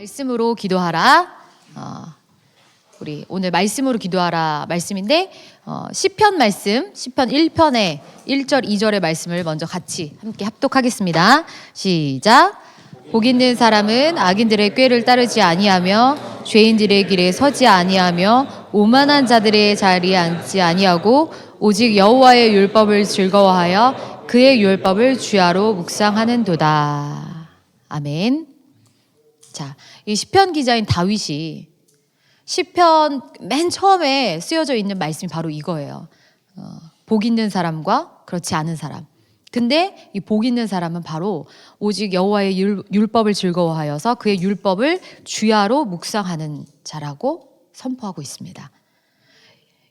말씀으로 기도하라. 우리 오늘 말씀으로 기도하라 말씀인데 시편 말씀 시편 1편의 1절 2절의 말씀을 먼저 같이 함께 합독하겠습니다. 시작. 복 있는 사람은 악인들의 꾀를 따르지 아니하며 죄인들의 길에 서지 아니하며 오만한 자들의 자리에 앉지 아니하고 오직 여호와의 율법을 즐거워하여 그의 율법을 주야로 묵상하는도다. 아멘. 자, 이 시편 기자인 다윗이 시편 맨 처음에 쓰여져 있는 말씀이 바로 이거예요. 복 있는 사람과 그렇지 않은 사람. 근데 이 복 있는 사람은 바로 오직 여호와의 율법을 즐거워하여서 그의 율법을 주야로 묵상하는 자라고 선포하고 있습니다.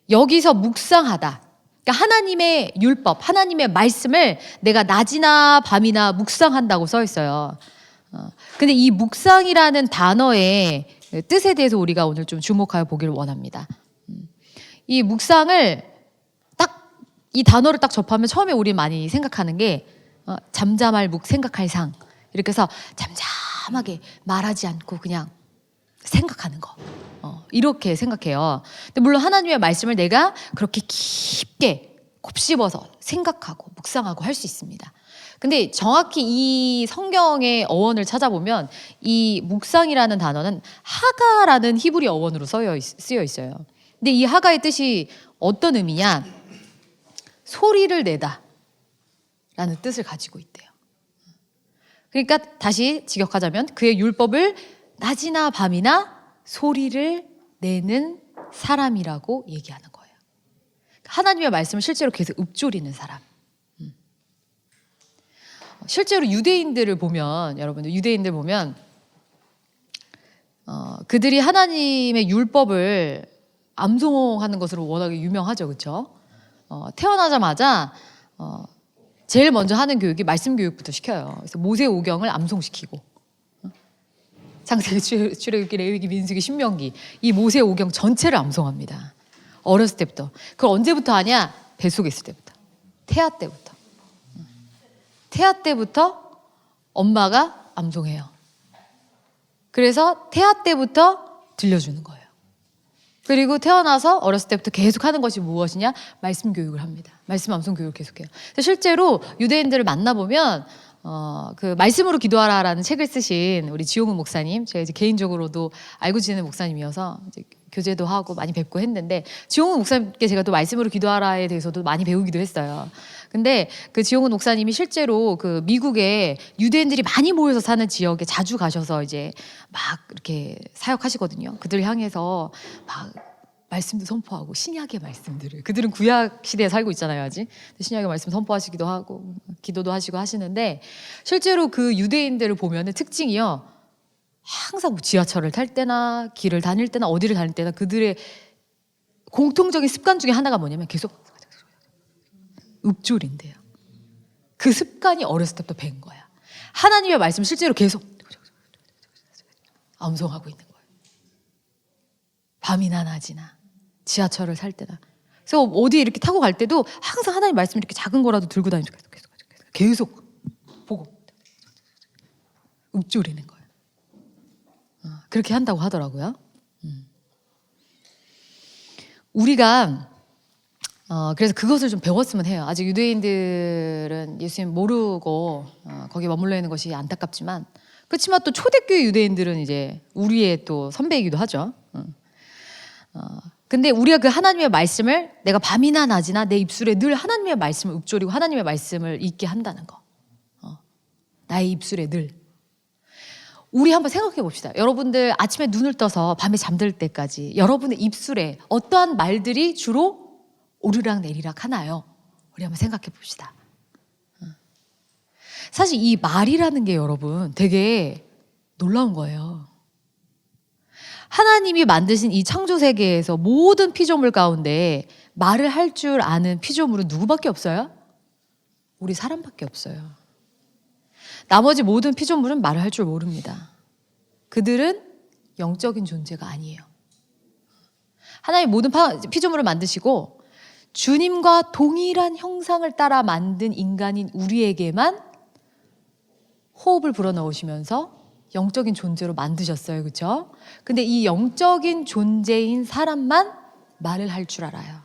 여기서 묵상하다. 그러니까 하나님의 율법, 하나님의 말씀을 내가 낮이나 밤이나 묵상한다고 써 있어요. 근데 이 묵상이라는 단어의 뜻에 대해서 우리가 오늘 좀 주목하여 보기를 원합니다. 이 묵상을 이 단어를 딱 접하면 처음에 우리 많이 생각하는 게 잠잠할 묵 생각할 상, 이렇게 해서 잠잠하게 말하지 않고 그냥 생각하는 거, 이렇게 생각해요. 근데 물론 하나님의 말씀을 내가 그렇게 깊게 곱씹어서 생각하고 묵상하고 할 수 있습니다. 근데 정확히 이 성경의 어원을 찾아보면 이 묵상이라는 단어는 하가라는 히브리 어원으로 쓰여 있어요. 근데 이 하가의 뜻이 어떤 의미냐? 소리를 내다 라는 뜻을 가지고 있대요. 그러니까 다시 직역하자면 그의 율법을 낮이나 밤이나 소리를 내는 사람이라고 얘기하는 거예요. 하나님의 말씀을 실제로 계속 읊조리는 사람. 실제로 유대인들을 보면, 여러분들 유대인들 보면 그들이 하나님의 율법을 암송하는 것으로 워낙에 유명하죠, 그렇죠? 태어나자마자 제일 먼저 하는 교육이 말씀 교육부터 시켜요. 그래서 모세오경을 암송시키고 창세기, 출애굽기, 레위기, 민수기, 신명기 이 모세오경 전체를 암송합니다. 어렸을 때부터. 그걸 언제부터 하냐? 뱃속에 있을 때부터. 태아 때부터. 태아 때부터 엄마가 암송해요. 그래서 태아 때부터 들려주는 거예요. 그리고 태어나서 어렸을 때부터 계속 하는 것이 무엇이냐? 말씀 교육을 합니다. 말씀 암송 교육을 계속해요. 실제로 유대인들을 만나보면 그 말씀으로 기도하라라는 책을 쓰신 우리 지용훈 목사님, 제가 이제 개인적으로도 알고 지내는 목사님이어서 이제 교제도 하고 많이 뵙고 했는데, 지용훈 목사님께 제가 또 말씀으로 기도하라에 대해서도 많이 배우기도 했어요. 근데 그 지용훈 목사님이 실제로 그 미국에 유대인들이 많이 모여서 사는 지역에 자주 가셔서 이제 막 이렇게 사역하시거든요. 그들 향해서 막 말씀도 선포하고, 신약의 말씀들을, 그들은 구약 시대에 살고 있잖아요, 아직. 신약의 말씀 선포하시기도 하고 기도도 하시고 하시는데, 실제로 그 유대인들을 보면은 특징이요, 항상 지하철을 탈 때나 길을 다닐 때나 어디를 다닐 때나 그들의 공통적인 습관 중에 하나가 뭐냐면 계속 읊조린대요. 그 습관이 어렸을 때부터 배운 거야. 하나님의 말씀 실제로 계속 암송하고 있는 거예요. 밤이나 낮이나 지하철을 탈 때나. 그래서 어디 이렇게 타고 갈 때도 항상 하나님 말씀 이렇게 작은 거라도 들고 다니면서 계속 보고 읊조리는 거예요. 그렇게 한다고 하더라고요. 우리가 그래서 그것을 좀 배웠으면 해요. 아직 유대인들은 예수님 모르고 거기에 머물러 있는 것이 안타깝지만, 그렇지만 또 초대교회 유대인들은 이제 우리의 또 선배이기도 하죠. 근데 우리가 그 하나님의 말씀을 내가 밤이나 낮이나 내 입술에 늘 하나님의 말씀을 읊조리고 하나님의 말씀을 읽게 한다는 거. 나의 입술에 늘. 우리 한번 생각해 봅시다. 여러분들 아침에 눈을 떠서 밤에 잠들 때까지 여러분의 입술에 어떠한 말들이 주로 오르락 내리락 하나요? 우리 한번 생각해 봅시다. 사실 이 말이라는 게 여러분 되게 놀라운 거예요. 하나님이 만드신 이 창조 세계에서 모든 피조물 가운데 말을 할 줄 아는 피조물은 누구밖에 없어요? 우리 사람밖에 없어요. 나머지 모든 피조물은 말을 할 줄 모릅니다. 그들은 영적인 존재가 아니에요. 하나님 모든 피조물을 만드시고 주님과 동일한 형상을 따라 만든 인간인 우리에게만 호흡을 불어넣으시면서 영적인 존재로 만드셨어요. 그렇죠? 근데 이 영적인 존재인 사람만 말을 할 줄 알아요.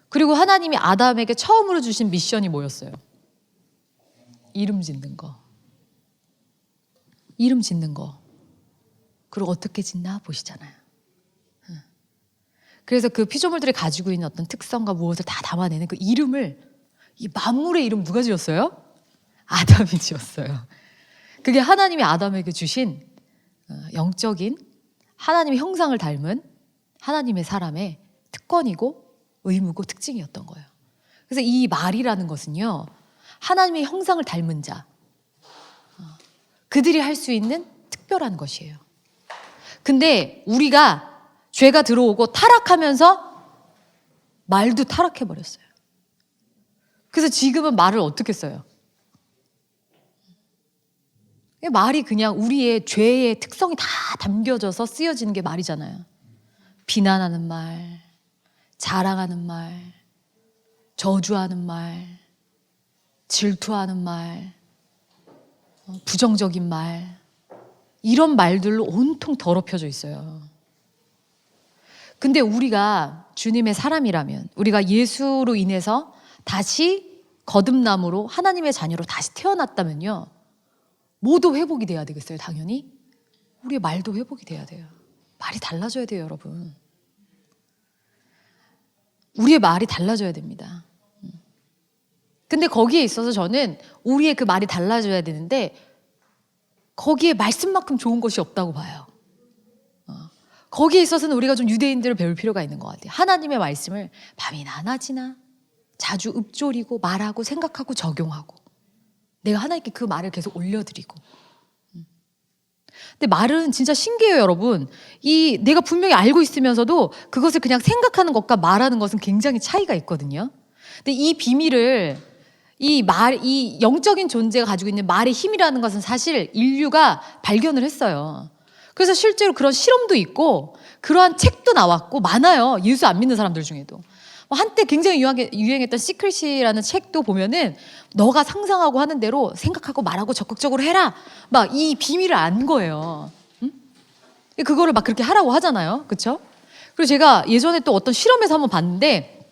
그리고 하나님이 아담에게 처음으로 주신 미션이 뭐였어요? 이름 짓는 거. 이름 짓는 거. 그리고 어떻게 짓나 보시잖아요. 그래서 그 피조물들이 가지고 있는 어떤 특성과 무엇을 다 담아내는 그 이름을, 이 만물의 이름 누가 지었어요? 아담이 지었어요. 그게 하나님이 아담에게 주신 영적인 하나님의 형상을 닮은 하나님의 사람의 특권이고 의무고 특징이었던 거예요. 그래서 이 말이라는 것은요, 하나님의 형상을 닮은 자, 그들이 할 수 있는 특별한 것이에요. 근데 우리가 죄가 들어오고 타락하면서 말도 타락해버렸어요. 그래서 지금은 말을 어떻게 써요? 말이 그냥 우리의 죄의 특성이 다 담겨져서 쓰여지는 게 말이잖아요. 비난하는 말, 자랑하는 말, 저주하는 말, 질투하는 말, 부정적인 말, 이런 말들로 온통 더럽혀져 있어요. 근데 우리가 주님의 사람이라면, 우리가 예수로 인해서 다시 거듭남으로 하나님의 자녀로 다시 태어났다면요, 모두 회복이 돼야 되겠어요. 당연히 우리의 말도 회복이 돼야 돼요. 말이 달라져야 돼요, 여러분. 우리의 말이 달라져야 됩니다. 근데 거기에 있어서 저는 우리의 그 말이 달라져야 되는데, 거기에 말씀만큼 좋은 것이 없다고 봐요. 거기에 있어서는 우리가 좀 유대인들을 배울 필요가 있는 것 같아요. 하나님의 말씀을 밤이나 낮이나 자주 읊조리고 말하고 생각하고 적용하고, 내가 하나님께 그 말을 계속 올려드리고. 근데 말은 진짜 신기해요, 여러분. 이 내가 분명히 알고 있으면서도 그것을 그냥 생각하는 것과 말하는 것은 굉장히 차이가 있거든요. 근데 이 비밀을, 이 영적인 존재가 가지고 있는 말의 힘이라는 것은 사실 인류가 발견을 했어요. 그래서 실제로 그런 실험도 있고 그러한 책도 나왔고 많아요. 예수 안 믿는 사람들 중에도. 한때 굉장히 유행했던 시크릿이라는 책도 보면은 너가 상상하고 하는 대로 생각하고 말하고 적극적으로 해라, 막 이 비밀을 안 거예요. 응? 그거를 막 그렇게 하라고 하잖아요. 그렇죠? 그리고 제가 예전에 또 어떤 실험에서 한번 봤는데,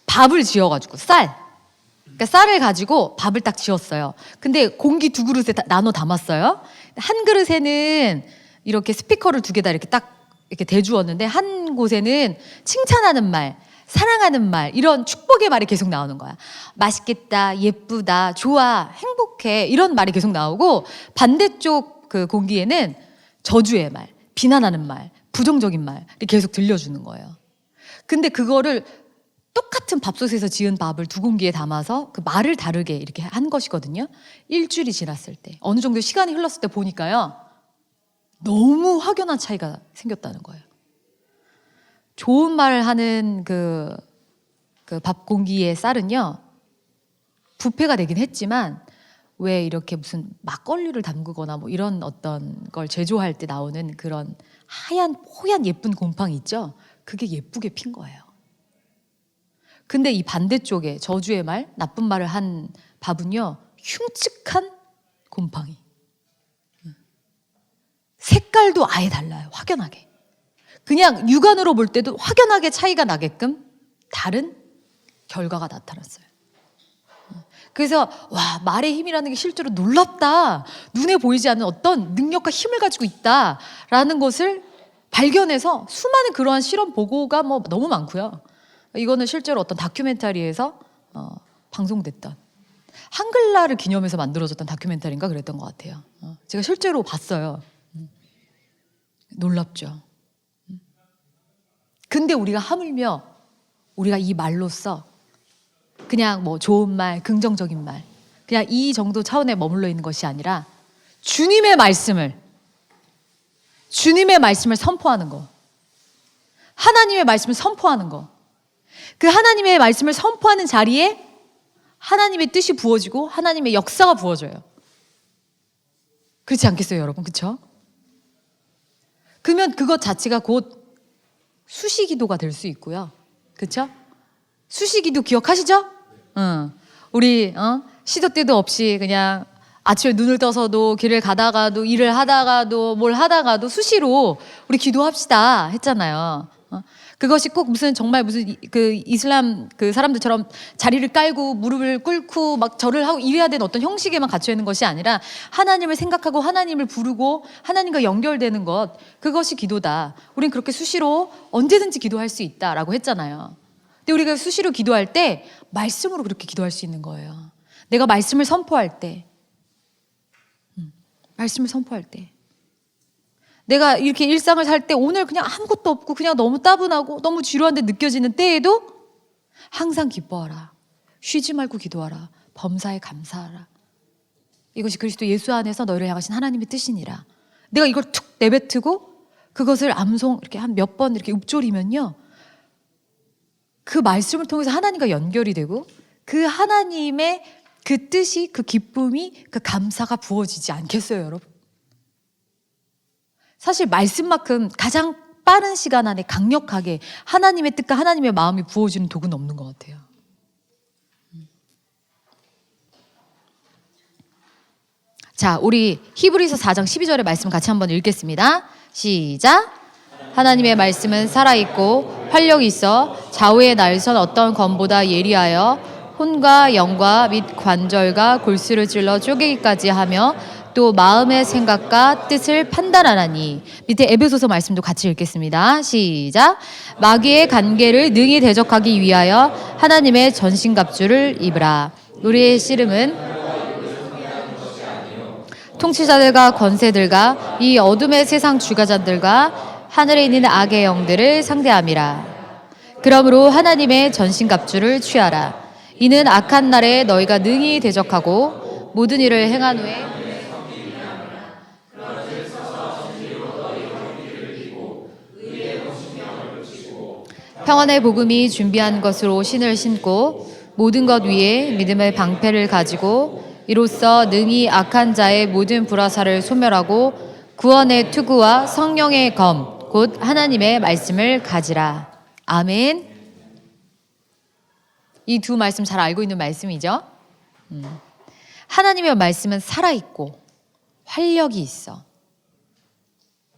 밥을 지어가지고 그러니까 쌀을 가지고 밥을 딱 지었어요. 근데 공기 2그릇에 나눠 담았어요. 한 그릇에는 이렇게 스피커를 2개다 이렇게 딱 이렇게 대주었는데, 한 곳에는 칭찬하는 말, 사랑하는 말, 이런 축복의 말이 계속 나오는 거야. 맛있겠다, 예쁘다, 좋아, 행복해, 이런 말이 계속 나오고, 반대쪽 그 공기에는 저주의 말, 비난하는 말, 부정적인 말이 계속 들려주는 거예요. 근데 그거를 똑같은 밥솥에서 지은 밥을 2공기에 담아서 그 말을 다르게 이렇게 한 것이거든요. 일주일이 지났을 때, 어느 정도 시간이 흘렀을 때 보니까요, 너무 확연한 차이가 생겼다는 거예요. 좋은 말을 하는 그 밥 공기의 쌀은요, 부패가 되긴 했지만, 왜 이렇게 무슨 막걸리를 담그거나 뭐 이런 어떤 걸 제조할 때 나오는 그런 하얀 예쁜 곰팡이 있죠? 그게 예쁘게 핀 거예요. 근데 이 반대쪽에 저주의 말, 나쁜 말을 한 밥은요, 흉측한 곰팡이. 색깔도 아예 달라요. 확연하게. 그냥 육안으로 볼 때도 확연하게 차이가 나게끔 다른 결과가 나타났어요. 그래서 와, 말의 힘이라는 게 실제로 놀랍다, 눈에 보이지 않는 어떤 능력과 힘을 가지고 있다라는 것을 발견해서 수많은 그러한 실험 보고가 뭐 너무 많고요. 이거는 실제로 어떤 다큐멘터리에서 방송됐던, 한글날을 기념해서 만들어졌던 다큐멘터리인가 그랬던 것 같아요. 제가 실제로 봤어요. 놀랍죠. 근데 우리가 하물며 우리가 이 말로써 그냥 뭐 좋은 말, 긍정적인 말, 그냥 이 정도 차원에 머물러 있는 것이 아니라 주님의 말씀을 선포하는 거, 하나님의 말씀을 선포하는 거, 그 하나님의 말씀을 선포하는 자리에 하나님의 뜻이 부어지고 하나님의 역사가 부어져요. 그렇지 않겠어요, 여러분? 그렇죠? 그러면 그것 자체가 곧 수시기도가 될 수 있고요. 그렇죠? 수시기도 기억하시죠? 우리 시도 때도 없이 그냥 아침에 눈을 떠서도 길을 가다가도 일을 하다가도 뭘 하다가도 수시로 우리 기도합시다 했잖아요. 그것이 꼭 무슨 정말 무슨 그 이슬람 그 사람들처럼 자리를 깔고 무릎을 꿇고 막 절을 하고 이래야 되는 어떤 형식에만 갇혀 있는 것이 아니라 하나님을 생각하고 하나님을 부르고 하나님과 연결되는 것, 그것이 기도다. 우린 그렇게 수시로 언제든지 기도할 수 있다라고 했잖아요. 근데 우리가 수시로 기도할 때 말씀으로 그렇게 기도할 수 있는 거예요. 내가 말씀을 선포할 때, 말씀을 선포할 때, 내가 이렇게 일상을 살 때 오늘 그냥 아무것도 없고 그냥 너무 따분하고 너무 지루한 데 느껴지는 때에도 항상 기뻐하라. 쉬지 말고 기도하라. 범사에 감사하라. 이것이 그리스도 예수 안에서 너희를 향하신 하나님의 뜻이니라. 내가 이걸 툭 내뱉고 그것을 암송 이렇게 한 몇 번 이렇게 읊조리면요, 그 말씀을 통해서 하나님과 연결이 되고 그 하나님의 그 뜻이, 그 기쁨이, 그 감사가 부어지지 않겠어요, 여러분? 사실 말씀만큼 가장 빠른 시간 안에 강력하게 하나님의 뜻과 하나님의 마음이 부어지는 도구는 없는 것 같아요. 자, 우리 히브리서 4장 12절의 말씀 같이 한번 읽겠습니다. 시작. 하나님의 말씀은 살아있고 활력이 있어 좌우의 날선 어떤 검보다 예리하여 혼과 영과 및 관절과 골수를 찔러 쪼개기까지 하며 또 마음의 생각과 뜻을 판단하나니. 밑에 에베소서 말씀도 같이 읽겠습니다. 시작. 마귀의 관계를 능히 대적하기 위하여 하나님의 전신갑주를 입으라. 우리의 씨름은 통치자들과 권세들과 이 어둠의 세상 주가자들과 하늘에 있는 악의 영들을 상대함이라. 그러므로 하나님의 전신갑주를 취하라. 이는 악한 날에 너희가 능히 대적하고 모든 일을 행한 후에 평안의 복음이 준비한 것으로 신을 신고 모든 것 위에 믿음의 방패를 가지고 이로써 능히 악한 자의 모든 불화살을 소멸하고 구원의 투구와 성령의 검 곧 하나님의 말씀을 가지라. 아멘. 이 두 말씀 잘 알고 있는 말씀이죠. 하나님의 말씀은 살아있고 활력이 있어.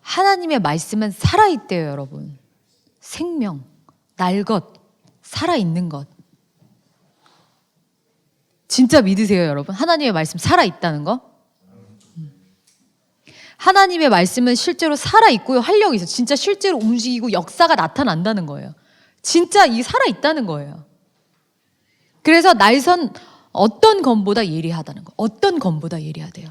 하나님의 말씀은 살아있대요, 여러분. 생명, 날것, 살아있는 것. 진짜 믿으세요, 여러분? 하나님의 말씀 살아있다는 거? 하나님의 말씀은 실제로 살아있고요, 활력이 있어. 진짜 실제로 움직이고 역사가 나타난다는 거예요. 진짜 이 살아있다는 거예요. 그래서 날선 어떤 검보다 예리하다는 거. 어떤 검보다 예리하대요.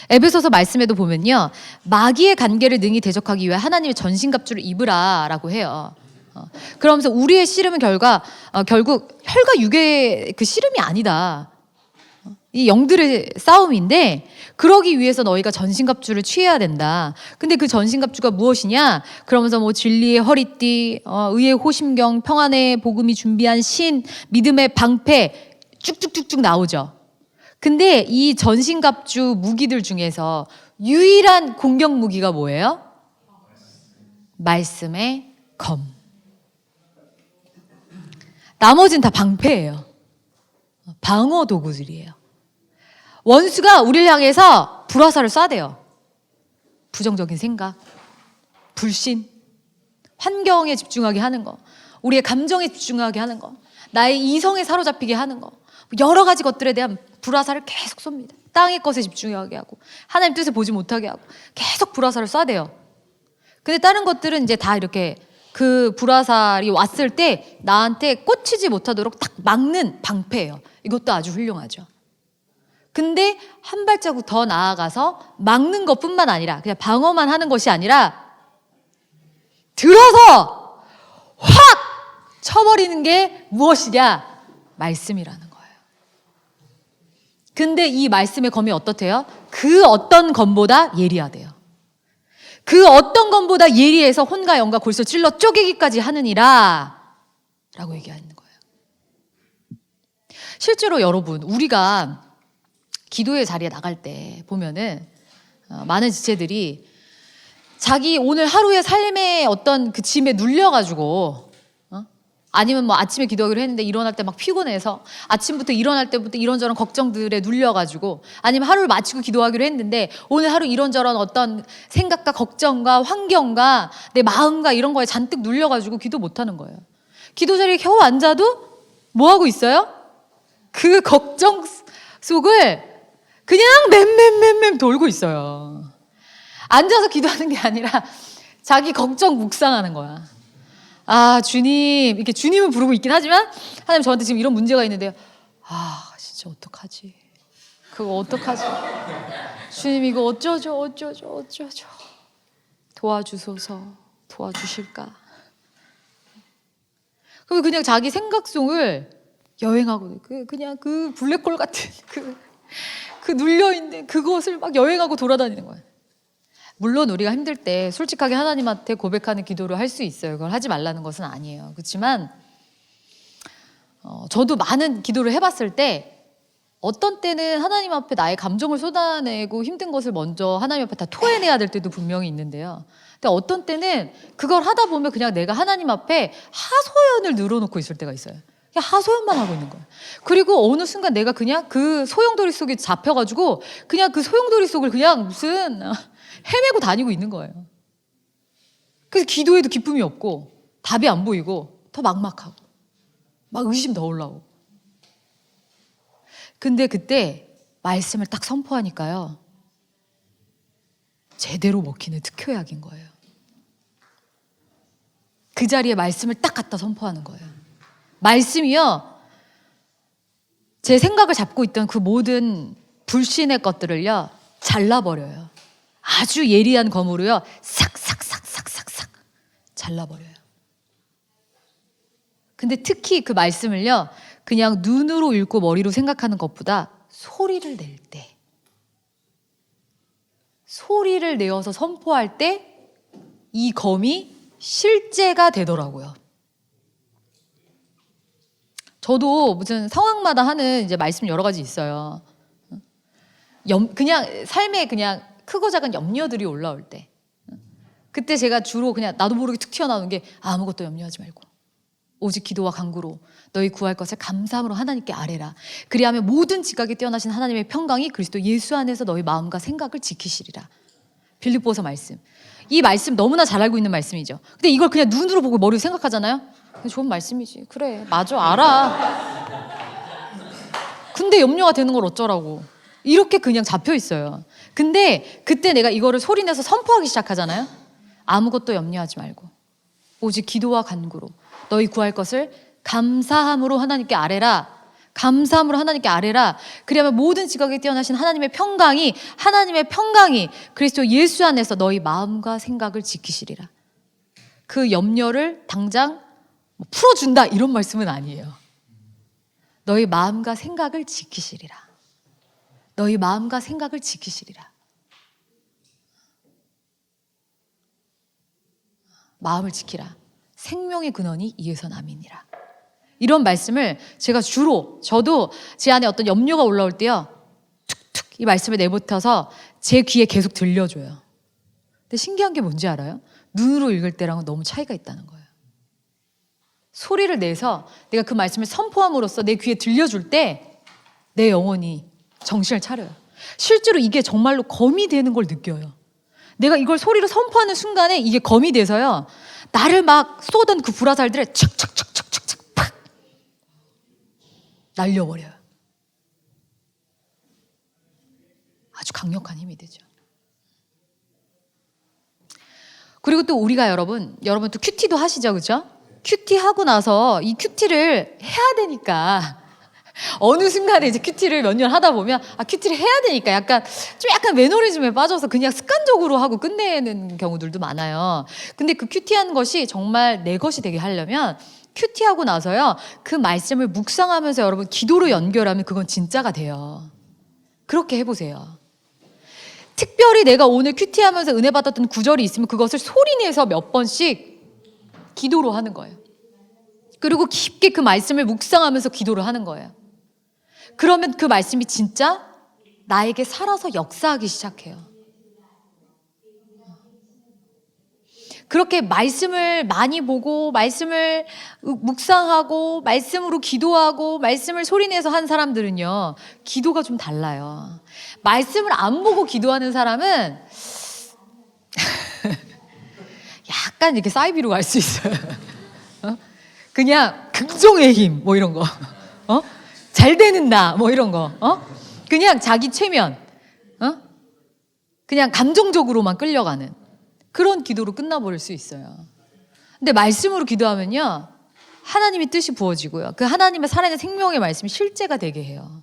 에베소서 말씀에도 보면요, 마귀의 관계를 능히 대적하기 위해 하나님의 전신갑주를 입으라 라고 해요. 그러면서 우리의 씨름은 결국 혈과 육의 그 씨름이 아니다. 이 영들의 싸움인데 그러기 위해서 너희가 전신갑주를 취해야 된다. 근데 그 전신갑주가 무엇이냐? 그러면서 뭐 진리의 허리띠, 의의 호심경, 평안의 복음이 준비한 신, 믿음의 방패 쭉쭉쭉쭉 나오죠. 근데 이 전신갑주 무기들 중에서 유일한 공격 무기가 뭐예요? 말씀의 검. 나머지는 다 방패예요. 방어 도구들이에요. 원수가 우리를 향해서 불화살을 쏴대요. 부정적인 생각, 불신, 환경에 집중하게 하는 거, 우리의 감정에 집중하게 하는 거, 나의 이성에 사로잡히게 하는 거, 여러 가지 것들에 대한 불화살을 계속 쏩니다. 땅의 것에 집중하게 하고 하나님 뜻을 보지 못하게 하고 계속 불화살을 쏴대요. 근데 다른 것들은 이제 다 이렇게 그 불화살이 왔을 때 나한테 꽂히지 못하도록 딱 막는 방패예요. 이것도 아주 훌륭하죠. 근데 한 발자국 더 나아가서 막는 것뿐만 아니라 그냥 방어만 하는 것이 아니라 들어서 확 쳐버리는 게 무엇이냐? 말씀이라는 거예요. 근데 이 말씀의 검이 어떻대요? 그 어떤 검보다 예리하대요. 그 어떤 검보다 예리해서 혼과 영과 골수 찔러 쪼개기까지 하느니라 라고 얘기하는 거예요. 실제로 여러분, 우리가 기도의 자리에 나갈 때 보면은 많은 지체들이 자기 오늘 하루의 삶의 어떤 그 짐에 눌려가지고 아니면 뭐 아침에 기도하기로 했는데 일어날 때 막 피곤해서 아침부터 일어날 때부터 이런저런 걱정들에 눌려가지고, 아니면 하루를 마치고 기도하기로 했는데 오늘 하루 이런저런 어떤 생각과 걱정과 환경과 내 마음과 이런 거에 잔뜩 눌려가지고 기도 못하는 거예요. 기도 자리에 겨우 앉아도 뭐 하고 있어요? 그 걱정 속을 그냥 맴맴맴맴 돌고 있어요. 앉아서 기도하는 게 아니라 자기 걱정 묵상하는 거야. 아, 주님, 이렇게 주님을 부르고 있긴 하지만, 하나님 저한테 지금 이런 문제가 있는데요. 아, 진짜 어떡하지? 그거 어떡하지? 주님, 이거 어쩌죠? 도와주소서, 도와주실까? 그럼 그냥 자기 생각 속을 여행하고, 그냥 그 블랙홀 같은 그 눌려있는 그것을 막 여행하고 돌아다니는 거예요. 물론 우리가 힘들 때 솔직하게 하나님한테 고백하는 기도를 할 수 있어요. 그걸 하지 말라는 것은 아니에요. 그렇지만 저도 많은 기도를 해봤을 때 어떤 때는 하나님 앞에 나의 감정을 쏟아내고 힘든 것을 먼저 하나님 앞에 다 토해내야 될 때도 분명히 있는데요. 근데 어떤 때는 그걸 하다 보면 그냥 내가 하나님 앞에 하소연을 늘어놓고 있을 때가 있어요. 그냥 하소연만 하고 있는 거예요. 그리고 어느 순간 내가 그냥 그 소용돌이 속에 잡혀가지고 그냥 그 소용돌이 속을 그냥 무슨 헤매고 다니고 있는 거예요. 그래서 기도해도 기쁨이 없고 답이 안 보이고 더 막막하고 막 의심 더 올라오고. 근데 그때 말씀을 딱 선포하니까요, 제대로 먹히는 특효약인 거예요. 그 자리에 말씀을 딱 갖다 선포하는 거예요. 말씀이요, 제 생각을 잡고 있던 그 모든 불신의 것들을요 잘라버려요. 아주 예리한 검으로요 싹싹싹싹싹싹 잘라버려요. 근데 특히 그 말씀을요 그냥 눈으로 읽고 머리로 생각하는 것보다 소리를 낼 때, 소리를 내어서 선포할 때 이 검이 실제가 되더라고요. 저도 무슨 상황마다 하는 이제 말씀 여러 가지 있어요. 그냥 삶에 그냥 크고 작은 염려들이 올라올 때, 그때 제가 주로 그냥 나도 모르게 툭 튀어나오는 게 아무것도 염려하지 말고 오직 기도와 간구로 너희 구할 것을 감사함으로 하나님께 아뢰라. 그리하면 모든 지각에 뛰어나신 하나님의 평강이 그리스도 예수 안에서 너희 마음과 생각을 지키시리라. 빌립보서 말씀. 이 말씀 너무나 잘 알고 있는 말씀이죠. 근데 이걸 그냥 눈으로 보고 머리로 생각하잖아요. 좋은 말씀이지. 그래, 맞아, 알아. 근데 염려가 되는 걸 어쩌라고. 이렇게 그냥 잡혀 있어요. 근데 그때 내가 이거를 소리내서 선포하기 시작하잖아요. 아무것도 염려하지 말고 오직 기도와 간구로 너희 구할 것을 감사함으로 하나님께 아뢰라. 감사함으로 하나님께 아뢰라. 그리하면 모든 지각에 뛰어나신 하나님의 평강이 그리스도 예수 안에서 너희 마음과 생각을 지키시리라. 그 염려를 당장 풀어준다 이런 말씀은 아니에요. 너희 마음과 생각을 지키시리라. 너희 마음과 생각을 지키시리라. 마음을 지키라. 생명의 근원이 이에서 남이니라. 이런 말씀을 제가 저도 제 안에 어떤 염려가 올라올 때요 툭툭 이 말씀을 내뱉어서 제 귀에 계속 들려줘요. 근데 신기한 게 뭔지 알아요? 눈으로 읽을 때랑은 너무 차이가 있다는 거예요. 소리를 내서 내가 그 말씀을 선포함으로써 내 귀에 들려줄 때 내 영혼이 정신을 차려요. 실제로 이게 정말로 검이 되는 걸 느껴요. 내가 이걸 소리로 선포하는 순간에 이게 검이 돼서요 나를 막 쏘던 그 불화살들을 착착착착착착 팍 날려버려요. 아주 강력한 힘이 되죠. 그리고 또 우리가 여러분 또 큐티도 하시죠, 그렇죠? 큐티 하고 나서 이 큐티를 해야 되니까 어느 순간에 이제 큐티를 몇 년 하다 보면 큐티를 해야 되니까 약간 매너리즘에 빠져서 그냥 습관적으로 하고 끝내는 경우들도 많아요. 근데 그 큐티하는 것이 정말 내 것이 되게 하려면 큐티하고 나서요 그 말씀을 묵상하면서 여러분 기도로 연결하면 그건 진짜가 돼요. 그렇게 해보세요. 특별히 내가 오늘 큐티하면서 은혜 받았던 구절이 있으면 그것을 소리내서 몇 번씩 기도로 하는 거예요. 그리고 깊게 그 말씀을 묵상하면서 기도를 하는 거예요. 그러면 그 말씀이 진짜 나에게 살아서 역사하기 시작해요. 그렇게 말씀을 많이 보고 말씀을 묵상하고 말씀으로 기도하고 말씀을 소리내서 한 사람들은요, 기도가 좀 달라요. 말씀을 안 보고 기도하는 사람은 약간 이렇게 사이비로 갈 수 있어요. 그냥 긍정의 힘 뭐 이런 거, 잘 되는 나 뭐 이런 거, 그냥 자기 최면, 그냥 감정적으로만 끌려가는 그런 기도로 끝나버릴 수 있어요. 근데 말씀으로 기도하면요, 하나님의 뜻이 부어지고요, 그 하나님의 살아있는 생명의 말씀이 실제가 되게 해요.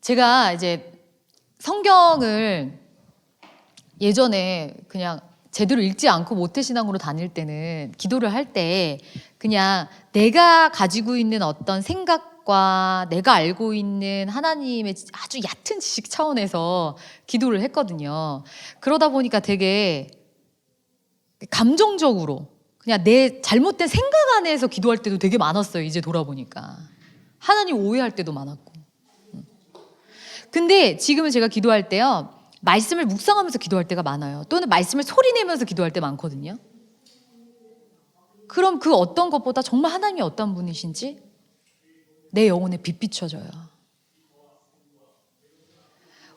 제가 이제 성경을 예전에 그냥 제대로 읽지 않고 모태신앙으로 다닐 때는, 기도를 할 때 그냥 내가 가지고 있는 어떤 생각과 내가 알고 있는 하나님의 아주 얕은 지식 차원에서 기도를 했거든요. 그러다 보니까 되게 감정적으로 그냥 내 잘못된 생각 안에서 기도할 때도 되게 많았어요. 이제 돌아보니까 하나님 오해할 때도 많았고. 근데 지금은 제가 기도할 때요, 말씀을 묵상하면서 기도할 때가 많아요. 또는 말씀을 소리내면서 기도할 때 많거든요. 그럼 그 어떤 것보다 정말 하나님이 어떤 분이신지 내 영혼에 빛 비춰져요.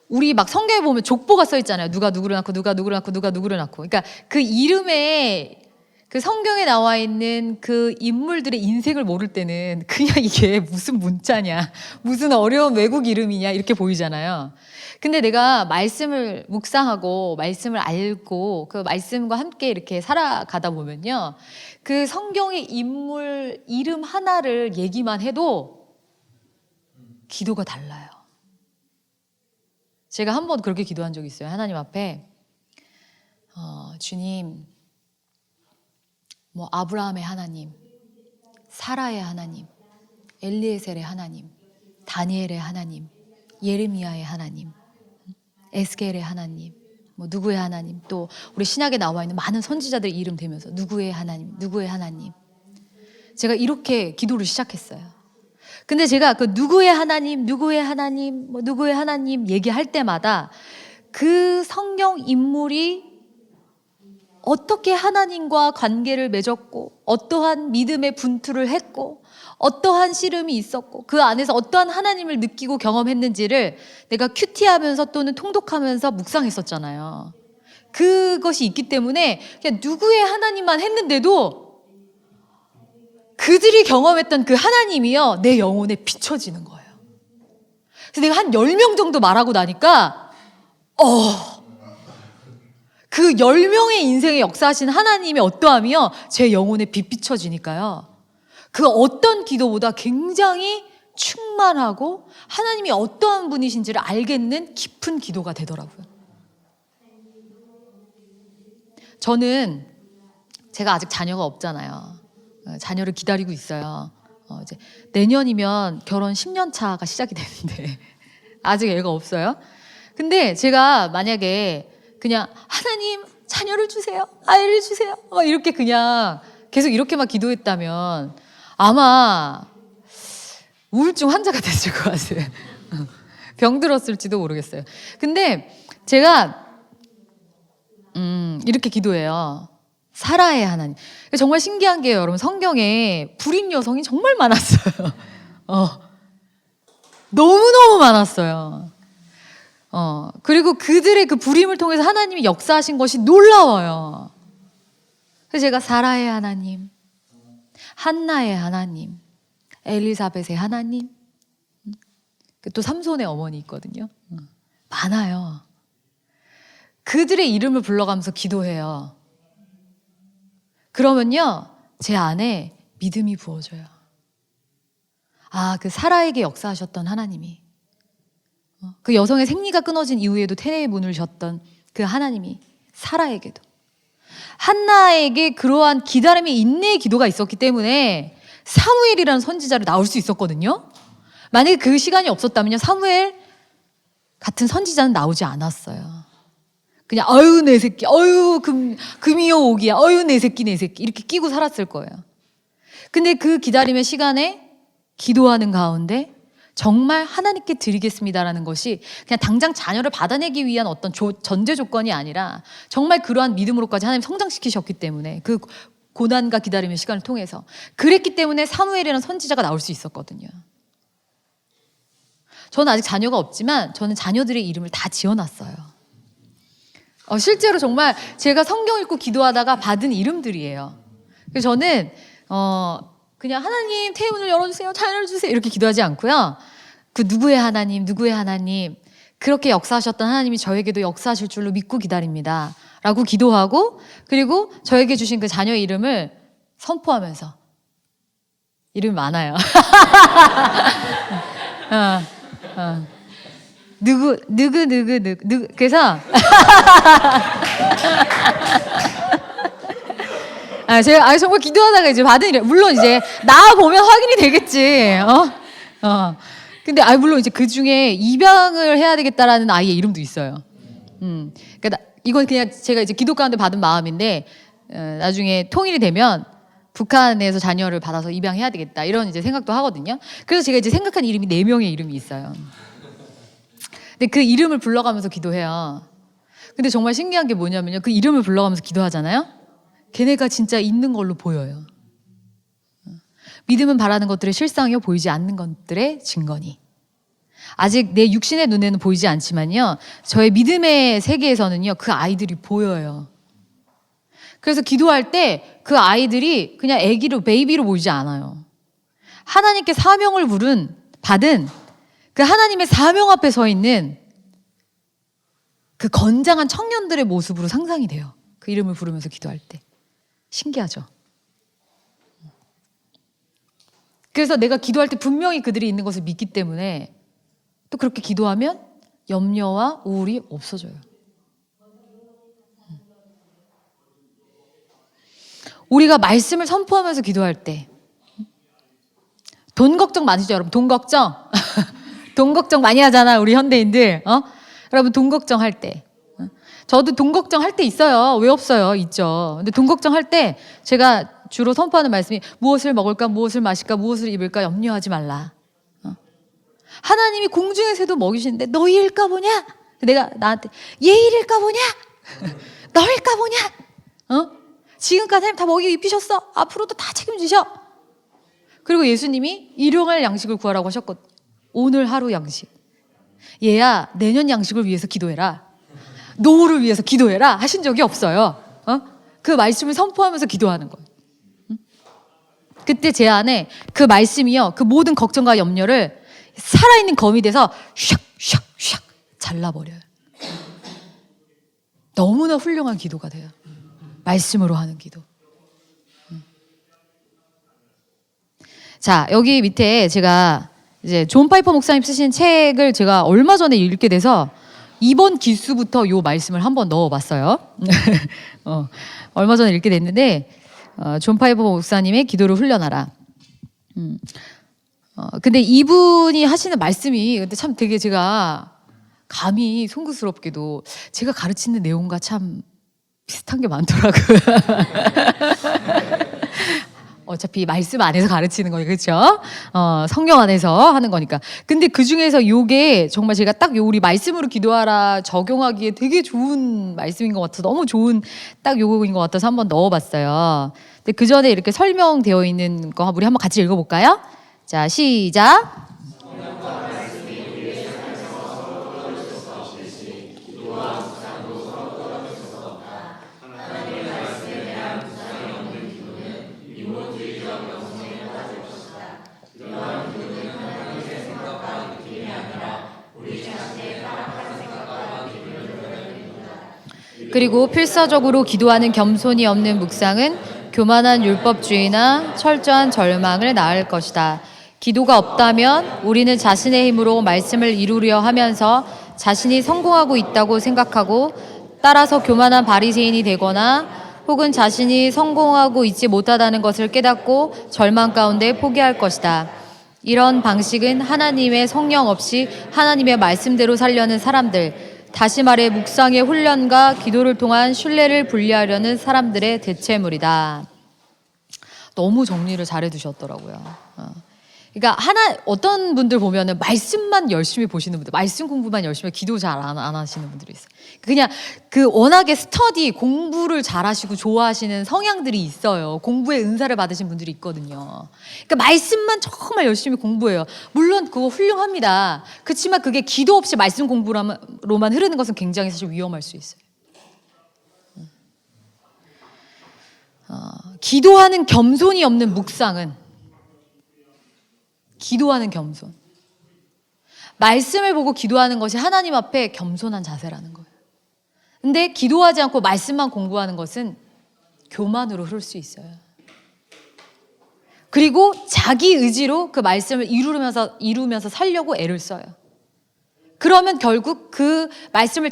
우리 막 성경에 보면 족보가 써 있잖아요. 누가 누구를 낳고 누가 누구를 낳고 누가 누구를 낳고. 그러니까 그 이름에, 그 성경에 나와 있는 그 인물들의 인생을 모를 때는 그냥 이게 무슨 문자냐, 무슨 어려운 외국 이름이냐 이렇게 보이잖아요. 근데 내가 말씀을 묵상하고 말씀을 알고 그 말씀과 함께 이렇게 살아가다 보면요, 그 성경의 인물 이름 하나를 얘기만 해도 기도가 달라요. 제가 한 번 그렇게 기도한 적이 있어요. 하나님 앞에 주님, 뭐 아브라함의 하나님, 사라의 하나님, 엘리에셀의 하나님, 다니엘의 하나님, 예레미야의 하나님, 에스겔의 하나님, 뭐 누구의 하나님, 또 우리 신약에 나와 있는 많은 선지자들의 이름 대면서 누구의 하나님, 누구의 하나님. 제가 이렇게 기도를 시작했어요. 근데 제가 그 누구의 하나님, 누구의 하나님, 뭐 누구의 하나님 얘기할 때마다 그 성경 인물이 어떻게 하나님과 관계를 맺었고, 어떠한 믿음의 분투를 했고, 어떠한 씨름이 있었고, 그 안에서 어떠한 하나님을 느끼고 경험했는지를 내가 큐티하면서 또는 통독하면서 묵상했었잖아요. 그것이 있기 때문에 그냥 누구의 하나님만 했는데도 그들이 경험했던 그 하나님이요, 내 영혼에 비춰지는 거예요. 그래서 내가 한 10명 정도 말하고 나니까 그 10명의 인생에 역사하신 하나님의 어떠함이요, 제 영혼에 빛 비춰지니까요, 그 어떤 기도보다 굉장히 충만하고 하나님이 어떠한 분이신지를 알겠는 깊은 기도가 되더라고요. 저는 제가 아직 자녀가 없잖아요. 자녀를 기다리고 있어요. 이제 내년이면 결혼 10년 차가 시작이 되는데 아직 애가 없어요. 근데 제가 만약에 그냥 하나님 자녀를 주세요, 아이를 주세요, 이렇게 그냥 계속 이렇게만 기도했다면 아마 우울증 환자가 됐을 것 같아요. 병들었을지도 모르겠어요. 근데 제가 이렇게 기도해요. 사라의 하나님. 정말 신기한 게요, 여러분, 성경에 불임 여성이 정말 많았어요. 너무너무 많았어요. 그리고 그들의 그 불임을 통해서 하나님이 역사하신 것이 놀라워요. 그래서 제가 사라의 하나님, 한나의 하나님, 엘리사벳의 하나님, 또 삼손의 어머니 있거든요. 많아요. 그들의 이름을 불러가면서 기도해요. 그러면요, 제 안에 믿음이 부어져요. 아, 그 사라에게 역사하셨던 하나님이, 그 여성의 생리가 끊어진 이후에도 태네의 문을 셨던 그 하나님이 사라에게도, 한나에게 그러한 기다림의 인내의 기도가 있었기 때문에 사무엘이라는 선지자를 낳을 수 있었거든요. 만약에 그 시간이 없었다면요, 사무엘 같은 선지자는 나오지 않았어요. 그냥 어유 내 새끼, 어유 금이요 오기야, 어유 내 새끼 이렇게 끼고 살았을 거예요. 근데 그 기다림의 시간에 기도하는 가운데 정말 하나님께 드리겠습니다라는 것이 그냥 당장 자녀를 받아내기 위한 어떤 전제 조건이 아니라 정말 그러한 믿음으로까지 하나님 성장시키셨기 때문에 그 고난과 기다림의 시간을 통해서 그랬기 때문에 사무엘이라는 선지자가 나올 수 있었거든요. 저는 아직 자녀가 없지만 저는 자녀들의 이름을 다 지어놨어요. 실제로 정말 제가 성경 읽고 기도하다가 받은 이름들이에요. 그래서 저는 그냥 하나님 태문을 열어주세요, 자녀를 주세요 이렇게 기도하지 않고요. 그 누구의 하나님 그렇게 역사하셨던 하나님이 저에게도 역사하실 줄로 믿고 기다립니다 라고 기도하고, 그리고 저에게 주신 그 자녀의 이름을 선포하면서, 이름이 많아요. 누구 그래서 제가 정말 기도하다가 이제 받은 이름, 물론 이제 나 보면 확인이 되겠지. 근데 물론 이제 그 중에 입양을 해야 되겠다라는 아이의 이름도 있어요. 그러니까 이건 그냥 제가 이제 기도 가운데 받은 마음인데, 나중에 통일이 되면 북한에서 자녀를 받아서 입양해야 되겠다 이런 이제 생각도 하거든요. 그래서 제가 이제 생각한 이름이 4명의 이름이 있어요. 근데 그 이름을 불러가면서 기도해요. 근데 정말 신기한 게 뭐냐면요, 그 이름을 불러가면서 기도하잖아요. 걔네가 진짜 있는 걸로 보여요. 믿음은 바라는 것들의 실상이요 보이지 않는 것들의 증거니. 아직 내 육신의 눈에는 보이지 않지만요, 저의 믿음의 세계에서는요 그 아이들이 보여요. 그래서 기도할 때 그 아이들이 그냥 아기로, 베이비로 보이지 않아요. 하나님께 사명을 받은 그 하나님의 사명 앞에 서 있는 그 건장한 청년들의 모습으로 상상이 돼요. 그 이름을 부르면서 기도할 때. 신기하죠? 그래서 내가 기도할 때 분명히 그들이 있는 것을 믿기 때문에 또 그렇게 기도하면 염려와 우울이 없어져요. 우리가 말씀을 선포하면서 기도할 때 돈 걱정 많으시죠, 여러분? 돈 걱정. 돈 걱정 많이 하잖아, 우리 현대인들. 여러분, 돈 걱정할 때. 저도 돈 걱정할 때 있어요. 왜 없어요? 있죠. 근데 돈 걱정할 때 제가 주로 선포하는 말씀이 무엇을 먹을까, 무엇을 마실까, 무엇을 입을까 염려하지 말라. 하나님이 공중의 새도 먹이시는데 너희 일까 보냐? 내가 나한테 얘 일일까 보냐? 너일까 보냐? 지금까지 하나님 다 먹이 입히셨어. 앞으로도 다 책임지셔. 그리고 예수님이 일용할 양식을 구하라고 하셨거든. 오늘 하루 양식. 얘야, 내년 양식을 위해서 기도해라. 노후를 위해서 기도해라 하신 적이 없어요. 그 말씀을 선포하면서 기도하는 거예요. 그때 제 안에 그 말씀이요, 그 모든 걱정과 염려를 살아있는 검이 돼서 샥샥샥 잘라버려요. 너무나 훌륭한 기도가 돼요. 말씀으로 하는 기도. 자, 여기 밑에 제가 이제 존 파이퍼 목사님 쓰신 책을 제가 얼마 전에 읽게 돼서 이번 기수부터 요 말씀을 한번 넣어봤어요. 얼마 전에 읽게 됐는데, 존 파이퍼 목사님의 기도를 훈련하라. 근데 이분이 하시는 말씀이 근데 참 되게 제가 감히 송구스럽게도 제가 가르치는 내용과 참 비슷한 게 많더라고요. 어차피 말씀 안에서 가르치는 거니까, 그렇죠? 성경 안에서 하는 거니까. 근데 그 중에서 요게 정말 제가 딱 요 우리 말씀으로 기도하라 적용하기에 되게 좋은 말씀인 것 같아서, 너무 좋은 딱 요거인 것 같아서 한번 넣어봤어요. 근데 그 전에 이렇게 설명되어 있는 거 우리 한번 같이 읽어볼까요? 자, 시작. 그리고 필사적으로 기도하는 겸손이 없는 묵상은 교만한 율법주의나 철저한 절망을 낳을 것이다. 기도가 없다면 우리는 자신의 힘으로 말씀을 이루려 하면서 자신이 성공하고 있다고 생각하고, 따라서 교만한 바리새인이 되거나 혹은 자신이 성공하고 있지 못하다는 것을 깨닫고 절망 가운데 포기할 것이다. 이런 방식은 하나님의 성령 없이 하나님의 말씀대로 살려는 사람들, 다시 말해 묵상의 훈련과 기도를 통한 신뢰를 분리하려는 사람들의 대체물이다. 너무 정리를 잘해 두셨더라고요. 그러니까 어떤 분들 보면은 말씀만 열심히 보시는 분들, 말씀 공부만 열심히 기도 잘 안 하시는 분들이 있어요. 그냥 워낙에 공부를 잘하시고 좋아하시는 성향들이 있어요. 공부의 은사를 받으신 분들이 있거든요. 그러니까 말씀만 정말 열심히 공부해요. 물론 그거 훌륭합니다. 그렇지만 그게 기도 없이 말씀 공부로만 흐르는 것은 굉장히 사실 위험할 수 있어요. 기도하는 겸손이 없는 묵상은 기도하는 겸손. 말씀을 보고 기도하는 것이 하나님 앞에 겸손한 자세라는 거예요. 근데 기도하지 않고 말씀만 공부하는 것은 교만으로 흐를 수 있어요. 그리고 자기 의지로 그 말씀을 이루면서 살려고 애를 써요. 그러면 결국 그 말씀을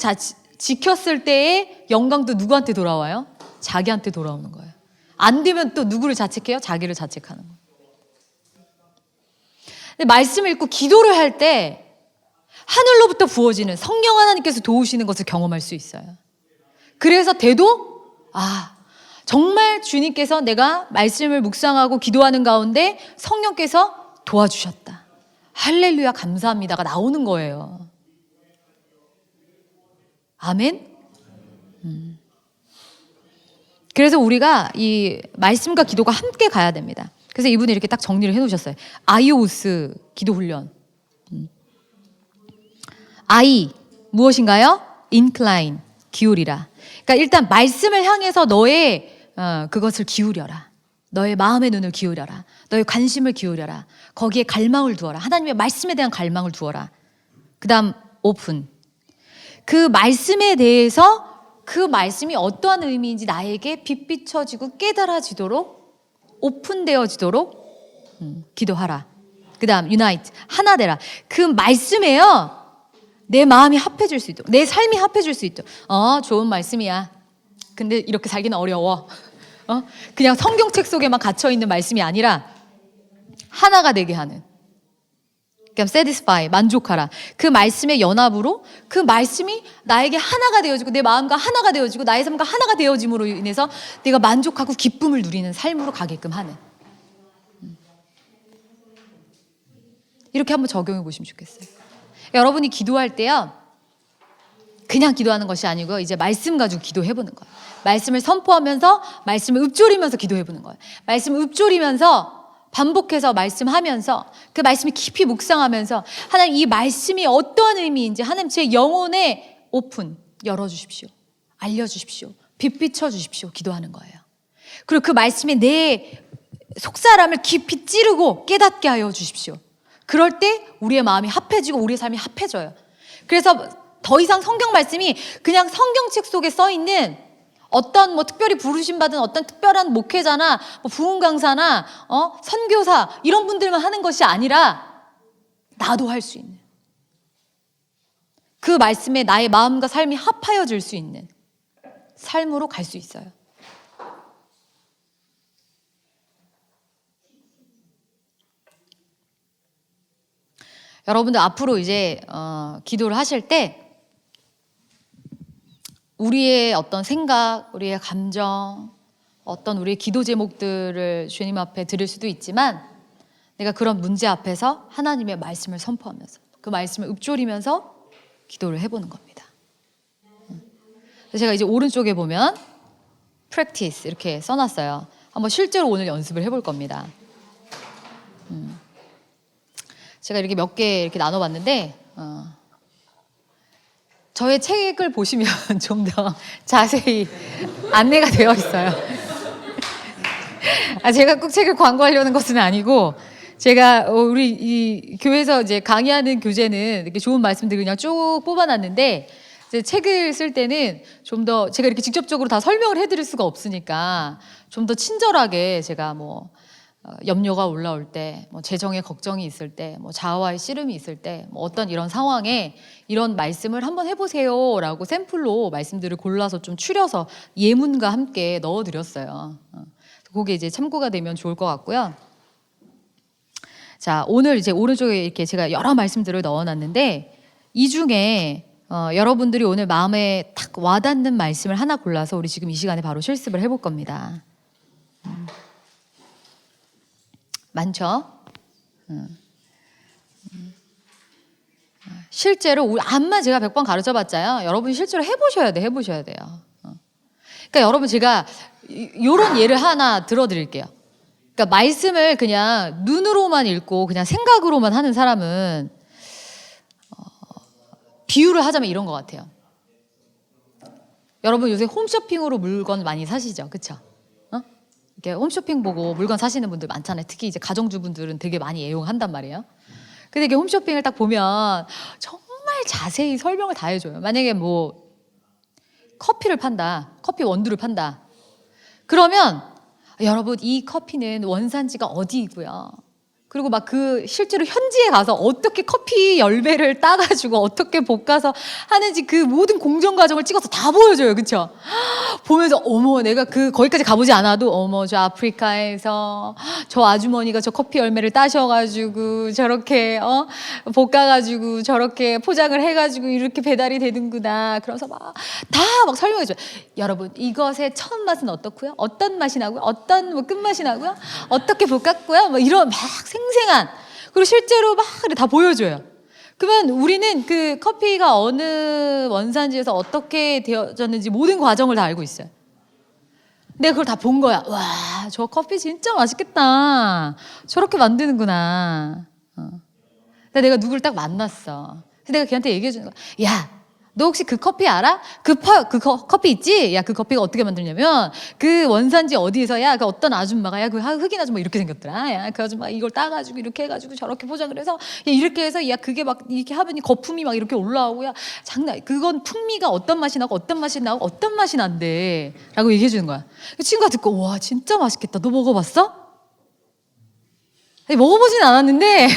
지켰을 때의 영광도 누구한테 돌아와요? 자기한테 돌아오는 거예요. 안 되면 또 누구를 자책해요? 자기를 자책하는 거예요. 근데 말씀을 읽고 기도를 할 때 하늘로부터 부어지는 성령 하나님께서 도우시는 것을 경험할 수 있어요. 그래서 정말 주님께서 내가 말씀을 묵상하고 기도하는 가운데 성령께서 도와주셨다. 할렐루야 감사합니다가 나오는 거예요. 아멘. 그래서 우리가 이 말씀과 기도가 함께 가야 됩니다. 그래서 이분이 이렇게 딱 정리를 해놓으셨어요. 아이오스 기도 훈련. 아이 무엇인가요? incline 기울이라. 그러니까 일단 말씀을 향해서 너의 그것을 기울여라. 너의 마음의 눈을 기울여라. 너의 관심을 기울여라. 거기에 갈망을 두어라. 하나님의 말씀에 대한 갈망을 두어라. 그다음 오픈. 그 말씀에 대해서 그 말씀이 어떠한 의미인지 나에게 빛비춰지고 깨달아지도록 오픈되어지도록 기도하라. 그 다음 unite 하나 되라. 그 말씀에요 내 마음이 합해질 수 있도록, 내 삶이 합해질 수 있도록. 좋은 말씀이야. 근데 이렇게 살기는 어려워. 그냥 성경책 속에만 갇혀있는 말씀이 아니라 하나가 되게 하는. 그러니까 satisfy, 만족하라. 그 말씀의 연합으로 그 말씀이 나에게 하나가 되어지고 내 마음과 하나가 되어지고 나의 삶과 하나가 되어짐으로 인해서 내가 만족하고 기쁨을 누리는 삶으로 가게끔 하는. 이렇게 한번 적용해 보시면 좋겠어요. 여러분이 기도할 때요 그냥 기도하는 것이 아니고 이제 말씀 가지고 기도해 보는 거예요. 말씀을 선포하면서 말씀을 읊조리면서 기도해 보는 거예요. 말씀을 읊조리면서 반복해서 말씀하면서 그 말씀을 깊이 묵상하면서 하나님 이 말씀이 어떠한 의미인지 하나님 제 영혼에 오픈 열어주십시오. 알려주십시오. 빛 비춰주십시오. 기도하는 거예요. 그리고 그 말씀이 내 속사람을 깊이 찌르고 깨닫게 하여 주십시오. 그럴 때 우리의 마음이 합해지고 우리의 삶이 합해져요. 그래서 더 이상 성경 말씀이 그냥 성경책 속에 써 있는 어떤 특별히 부르심 받은 어떤 특별한 목회자나 부흥 강사나 선교사 이런 분들만 하는 것이 아니라 나도 할 수 있는 그 말씀에 나의 마음과 삶이 합하여질 수 있는 삶으로 갈 수 있어요. 여러분들 앞으로 이제 기도를 하실 때 우리의 어떤 생각, 우리의 감정, 어떤 우리의 기도 제목들을 주님 앞에 드릴 수도 있지만 내가 그런 문제 앞에서 하나님의 말씀을 선포하면서 그 말씀을 읊조리면서 기도를 해보는 겁니다. 제가 이제 오른쪽에 보면 practice 이렇게 써놨어요. 한번 실제로 오늘 연습을 해볼 겁니다. 제가 이렇게 몇 개 이렇게 나눠봤는데 저의 책을 보시면 좀 더 자세히 안내가 되어 있어요. 제가 꼭 책을 광고하려는 것은 아니고 제가 우리 이 교회에서 이제 강의하는 교재는 이렇게 좋은 말씀들 그냥 쭉 뽑아놨는데 이제 책을 쓸 때는 좀 더 제가 이렇게 직접적으로 다 설명을 해드릴 수가 없으니까 좀 더 친절하게 제가 염려가 올라올 때, 재정에 걱정이 있을 때, 자아와의 씨름이 있을 때, 어떤 이런 상황에 이런 말씀을 한번 해보세요라고 샘플로 말씀들을 골라서 좀 추려서 예문과 함께 넣어드렸어요. 그게 이제 참고가 되면 좋을 것 같고요. 자, 오늘 이제 오른쪽에 이렇게 제가 여러 말씀들을 넣어놨는데 이 중에 여러분들이 오늘 마음에 탁 와닿는 말씀을 하나 골라서 우리 지금 이 시간에 바로 실습을 해볼 겁니다. 많죠? 실제로 암만 제가 100번 가르쳐봤자요. 여러분이 실제로 해보셔야 돼요. 그러니까 여러분 제가 이런 예를 하나 들어드릴게요. 그러니까 말씀을 그냥 눈으로만 읽고 그냥 생각으로만 하는 사람은 비유를 하자면 이런 것 같아요. 여러분 요새 홈쇼핑으로 물건 많이 사시죠, 그렇죠? 이렇게 홈쇼핑 보고 물건 사시는 분들 많잖아요. 특히 이제 가정주분들은 되게 많이 애용한단 말이에요. 근데 이게 홈쇼핑을 딱 보면 정말 자세히 설명을 다 해줘요. 만약에 뭐 커피를 판다, 커피 원두를 판다. 그러면 여러분 이 커피는 원산지가 어디이고요. 그리고 막 그 실제로 현지에 가서 어떻게 커피 열매를 따가지고 어떻게 볶아서 하는지 그 모든 공정 과정을 찍어서 다 보여줘요, 그렇죠? 보면서 어머 내가 거기까지 가보지 않아도 어머 저 아프리카에서 저 아주머니가 저 커피 열매를 따셔가지고 저렇게 볶아가지고 저렇게 포장을 해가지고 이렇게 배달이 되는구나. 그래서 막 다 막 설명해줘요. 여러분 이것의 첫 맛은 어떻고요? 어떤 맛이 나고요? 어떤 뭐 끝맛이 나고요? 어떻게 볶았고요? 뭐 이런 막 생생한 그리고 실제로 막 다 보여줘요. 그러면 우리는 그 커피가 어느 원산지에서 어떻게 되어졌는지 모든 과정을 다 알고 있어요. 내가 그걸 다 본 거야. 와, 저 커피 진짜 맛있겠다. 저렇게 만드는구나. 근데 내가 누구를 딱 만났어. 근데 내가 걔한테 얘기해 주는 거야. 야, 너 혹시 그 커피 알아? 그 커피 있지? 야, 그 커피가 어떻게 만들냐면 그 원산지 어디에서야 그 어떤 아줌마가 야, 그 흑인 아줌마 이렇게 생겼더라. 야, 그 아줌마 이걸 따가지고 이렇게 해가지고 저렇게 포장을 해서 야, 이렇게 해서 야, 그게 막 이렇게 하면 거품이 막 이렇게 올라오고 야, 장난. 그건 풍미가 어떤 맛이 나고 어떤 맛이 나고 어떤 맛이 난대. 라고 얘기해 주는 거야. 그 친구가 듣고 와, 진짜 맛있겠다. 너 먹어봤어? 아니, 먹어보진 않았는데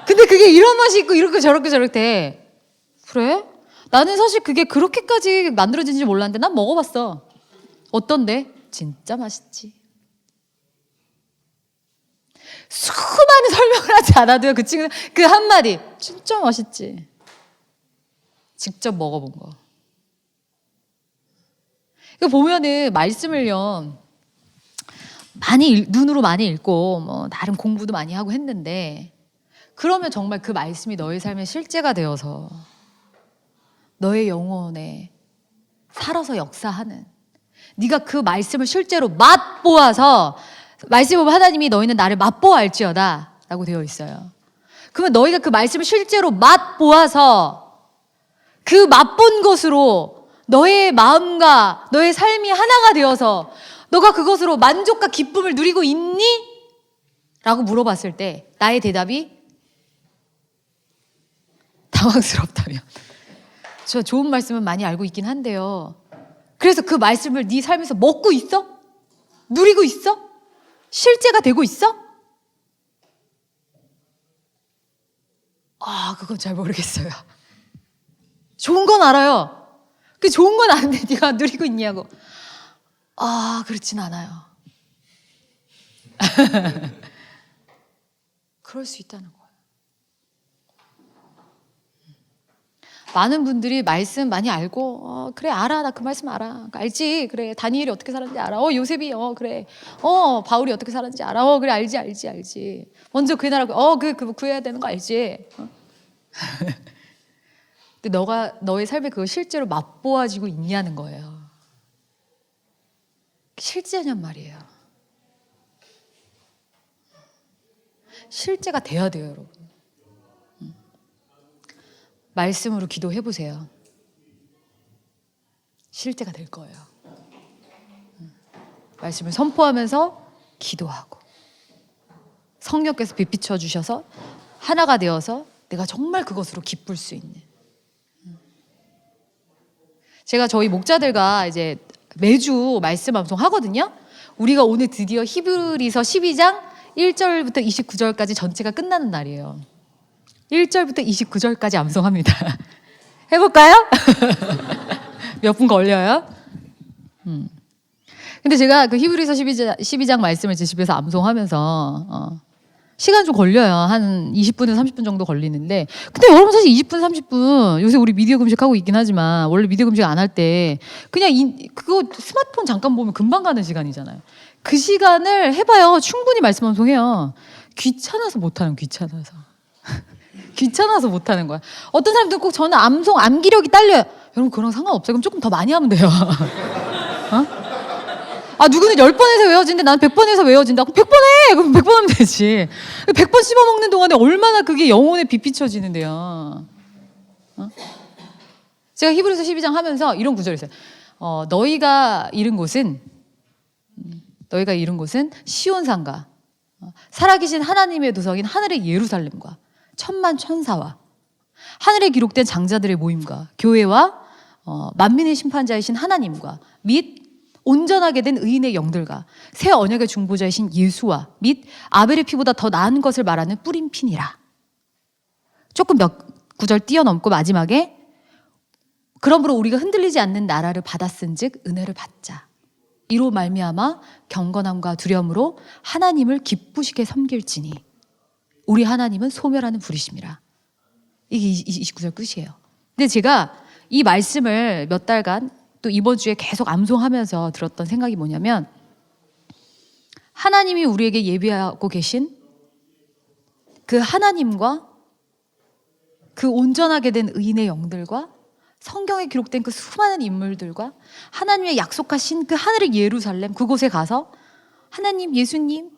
근데 그게 이런 맛이 있고 이렇게 저렇게 그래? 나는 사실 그게 그렇게까지 만들어진지 몰랐는데 난 먹어봤어. 어떤데? 진짜 맛있지. 수많은 설명을 하지 않아도요. 그 친구는 그 한마디 진짜 맛있지. 직접 먹어본 거. 이거 보면은 말씀을요. 눈으로 많이 읽고 뭐 나름 공부도 많이 하고 했는데 그러면 정말 그 말씀이 너의 삶의 실제가 되어서 너의 영혼에 살아서 역사하는 네가 그 말씀을 실제로 맛보아서 말씀을 보면 하나님이 너희는 나를 맛보아 알지어다 라고 되어 있어요. 그러면 너희가 그 말씀을 실제로 맛보아서 그 맛본 것으로 너의 마음과 너의 삶이 하나가 되어서 너가 그것으로 만족과 기쁨을 누리고 있니? 라고 물어봤을 때 나의 대답이 당황스럽다면 저 좋은 말씀은 많이 알고 있긴 한데요. 그래서 그 말씀을 네 삶에서 먹고 있어? 누리고 있어? 실제가 되고 있어? 그건 잘 모르겠어요. 좋은 건 알아요. 그 좋은 건 아는데 네가 누리고 있냐고. 그렇진 않아요. 그럴 수 있다는 거예요. 많은 분들이 말씀 많이 알고 그래 알아 나 그 말씀 알아 알지 그래 다니엘이 어떻게 살았는지 알아 요셉이 그래 바울이 어떻게 살았는지 알아 그래 알지 먼저 그 나라 그 구해야 되는 거 알지 근데 너의 삶에 그거 실제로 맛보아지고 있냐는 거예요. 실제냔 말이에요. 실제가 돼야 돼요, 여러분. 말씀으로 기도해 보세요. 실제가 될 거예요. 말씀을 선포하면서 기도하고 성령께서 빛비춰 주셔서 하나가 되어서 내가 정말 그것으로 기쁠 수 있는. 제가 저희 목자들과 이제 매주 말씀 방송 하거든요. 우리가 오늘 드디어 히브리서 12장 1절부터 29절까지 전체가 끝나는 날이에요. 1절부터 29절까지 암송합니다. 해볼까요? 몇 분 걸려요? 근데 제가 그 히브리서 12장 말씀을 제 집에서 암송하면서 시간 좀 걸려요. 한 20분에서 30분 정도 걸리는데 근데 여러분 사실 20분, 30분 요새 우리 미디어 금식 하고 있긴 하지만 원래 미디어 금식 안 할 때 그냥 그거 스마트폰 잠깐 보면 금방 가는 시간이잖아요. 그 시간을 해봐요. 충분히 말씀 방송해요. 귀찮아서 못하는, 귀찮아서. 귀찮아서 못하는 거야. 어떤 사람들은 꼭 저는 암기력이 딸려요. 여러분 그런 상관없어요. 그럼 조금 더 많이 하면 돼요. 어? 아, 누구는 10번에서 외워지는데 나는 100번에서 외워진다. 그럼 100번 해! 그럼 100번 하면 되지. 100번 씹어먹는 동안에 얼마나 그게 영혼에 비 비춰지는데요. 어? 제가 히브리서 12장 하면서 이런 구절이 있어요. 너희가 잃은 곳은 시온산과 살아계신 하나님의 도성인 하늘의 예루살렘과 천만 천사와 하늘에 기록된 장자들의 모임과 교회와 만민의 심판자이신 하나님과 및 온전하게 된 의인의 영들과 새 언약의 중보자이신 예수와 및 아벨의 피보다 더 나은 것을 말하는 뿌린 피니라. 조금 몇 구절 뛰어넘고 마지막에 그러므로 우리가 흔들리지 않는 나라를 받았은즉 은혜를 받자. 이로 말미암아 경건함과 두려움으로 하나님을 기쁘시게 섬길지니 우리 하나님은 소멸하는 불이심이라. 이게 29절 끝이에요. 근데 제가 이 말씀을 몇 달간 또 이번 주에 계속 암송하면서 들었던 생각이 뭐냐면, 하나님이 우리에게 예비하고 계신 그 하나님과 그 온전하게 된 의인의 영들과 성경에 기록된 그 수많은 인물들과 하나님의 약속하신 그 하늘의 예루살렘, 그곳에 가서 하나님, 예수님,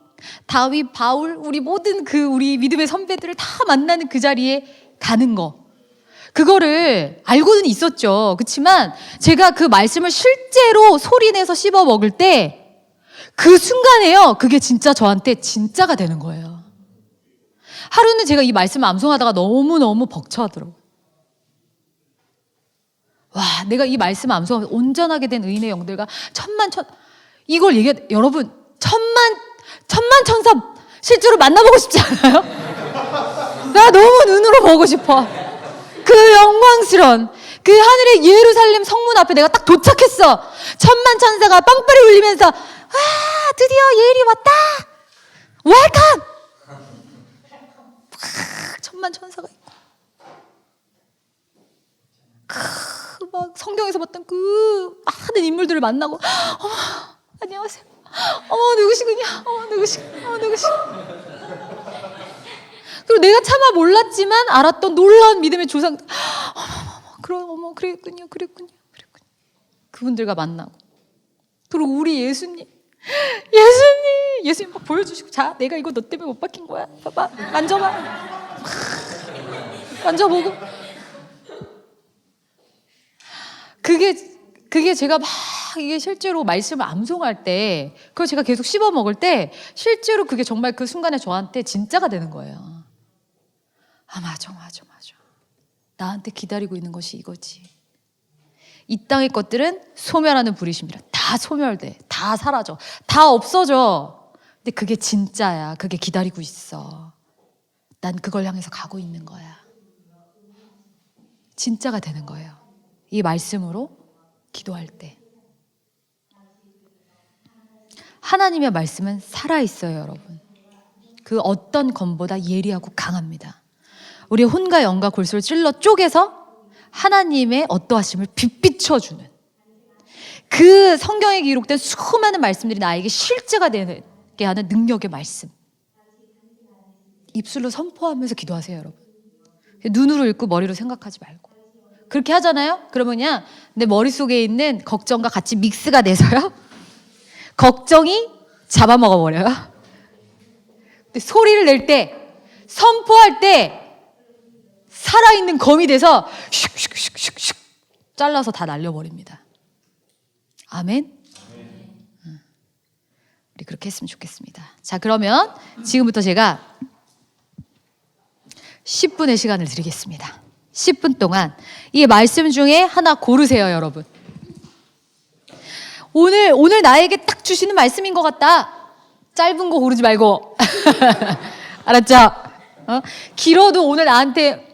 다윗, 바울, 우리 모든 우리 믿음의 선배들을 다 만나는 그 자리에 가는 거, 그거를 알고는 있었죠. 그렇지만 제가 그 말씀을 실제로 소리내서 씹어 먹을 때 그 순간에요, 그게 진짜 저한테 진짜가 되는 거예요. 하루는 제가 이 말씀을 암송하다가 너무너무 벅차더라고요. 와, 내가 이 말씀을 암송하면서 온전하게 된 의인의 영들과 이걸 여러분, 천만 천사 실제로 만나보고 싶지 않아요? 나 너무 눈으로 보고 싶어. 그 영광스러운 그 하늘의 예루살렘 성문 앞에 내가 딱 도착했어. 천만 천사가 빵빠리 울리면서 와, 드디어 예일이 왔다. 웰컴. 천만 천사가 있고 막 성경에서 봤던 그 많은 인물들을 만나고, 어머, 안녕하세요. 어머, 누구시군요. 그리고 내가 차마 몰랐지만 알았던 놀라운 믿음의 조상, 그랬군요. 그분들과 만나고, 그리고 우리 예수님 막 보여주시고, 자, 내가 이거 너 때문에 못 박힌 거야. 봐봐, 만져봐. 만져보고. 그게 제가 막 이게 실제로 말씀을 암송할 때, 그걸 제가 계속 씹어 먹을 때 실제로 그게 정말 그 순간에 저한테 진짜가 되는 거예요. 아, 맞아. 나한테 기다리고 있는 것이 이거지. 이 땅의 것들은 소멸하는 불이심이라. 다 소멸돼, 다 사라져, 다 없어져. 근데 그게 진짜야. 그게 기다리고 있어. 난 그걸 향해서 가고 있는 거야. 진짜가 되는 거예요, 이 말씀으로 기도할 때. 하나님의 말씀은 살아있어요, 여러분. 그 어떤 검보다 예리하고 강합니다. 우리의 혼과 영과 골수를 찔러 쪼개서 하나님의 어떠하심을 빛비춰주는, 그 성경에 기록된 수많은 말씀들이 나에게 실제가 되게 하는 능력의 말씀. 입술로 선포하면서 기도하세요, 여러분. 눈으로 읽고 머리로 생각하지 말고. 그렇게 하잖아요? 그러면 그냥 내 머릿속에 있는 걱정과 같이 믹스가 돼서요, 걱정이 잡아먹어버려요. 근데 소리를 낼 때, 선포할 때 살아있는 검이 돼서 슉슉슉슉슉 잘라서 다 날려버립니다. 아멘? 우리 그렇게 했으면 좋겠습니다. 자, 그러면 지금부터 제가 10분의 시간을 드리겠습니다. 10분 동안 이 말씀 중에 하나 고르세요, 여러분. 오늘 나에게 딱 주시는 말씀인 것 같다. 짧은 거 고르지 말고. 알았죠? 길어도 오늘 나한테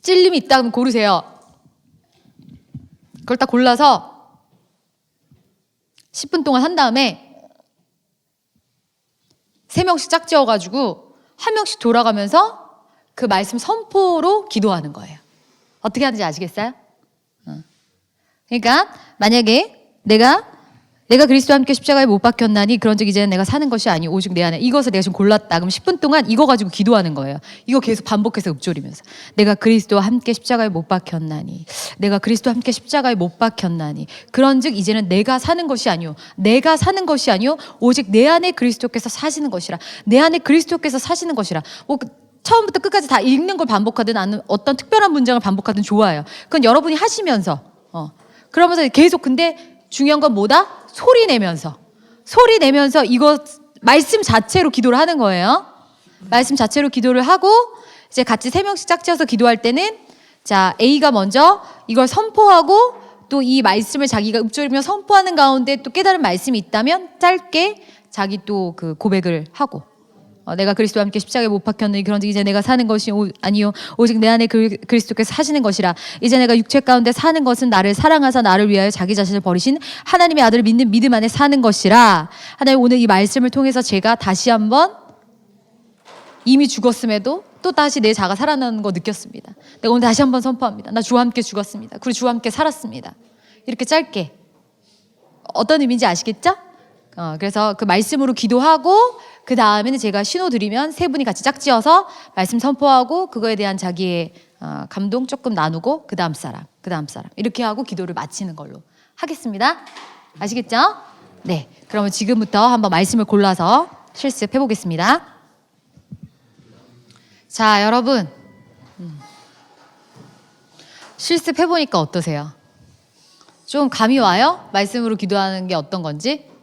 찔림이 있다 그러면 고르세요. 그걸 딱 골라서 10분 동안 한 다음에 3명씩 짝지어가지고 한 명씩 돌아가면서 그 말씀 선포로 기도하는 거예요. 어떻게 하는지 아시겠어요? 그러니까 만약에 내가 내가 그리스도와 함께 십자가에 못 박혔나니 그런즉 이제는 내가 사는 것이 아니오 오직 내 안에 이것을 내가 지금 골랐다. 그럼 10분 동안 이거 가지고 기도하는 거예요. 이거 계속 반복해서 읊조리면서 내가 그리스도와 함께 십자가에 못 박혔나니 내가 그리스도와 함께 십자가에 못 박혔나니 그런즉 이제는 내가 사는 것이 아니오 내가 사는 것이 아니오 오직 내 안에 그리스도께서 사시는 것이라 내 안에 그리스도께서 사시는 것이라. 뭐 처음부터 끝까지 다 읽는 걸 반복하든 아니면 어떤 특별한 문장을 반복하든 좋아요. 그건 여러분이 하시면서 그러면서 계속 근데 중요한 건 뭐다? 소리 내면서 이거 말씀 자체로 기도를 하는 거예요. 말씀 자체로 기도를 하고 이제 같이 3명씩 짝지어서 기도할 때는 자 A가 먼저 이걸 선포하고 또 이 말씀을 자기가 읊조리며 선포하는 가운데 또 깨달은 말씀이 있다면 짧게 자기 또 그 고백을 하고 내가 그리스도와 함께 십자가에 못 박혔느니 그런즉 이제 내가 사는 것이 아니요 오직 내 안에 그리스도께서 사시는 것이라. 이제 내가 육체 가운데 사는 것은 나를 사랑하사 나를 위하여 자기 자신을 버리신 하나님의 아들을 믿는 믿음 안에 사는 것이라. 하나님 오늘 이 말씀을 통해서 제가 다시 한번 이미 죽었음에도 또 다시 내 자가 살아나는 거 느꼈습니다. 내가 오늘 다시 한번 선포합니다. 나 주와 함께 죽었습니다. 그리고 주와 함께 살았습니다. 이렇게 짧게 어떤 의미인지 아시겠죠? 그래서 그 말씀으로 기도하고 그 다음에는 제가 신호 드리면 3분이 같이 짝지어서 말씀 선포하고 그거에 대한 자기의 감동 조금 나누고 그 다음 사람 이렇게 하고 기도를 마치는 걸로 하겠습니다. 아시겠죠? 네, 그러면 지금부터 한번 말씀을 골라서 실습해 보겠습니다. 자, 여러분 실습해 보니까 어떠세요? 좀 감이 와요? 말씀으로 기도하는 게 어떤 건지?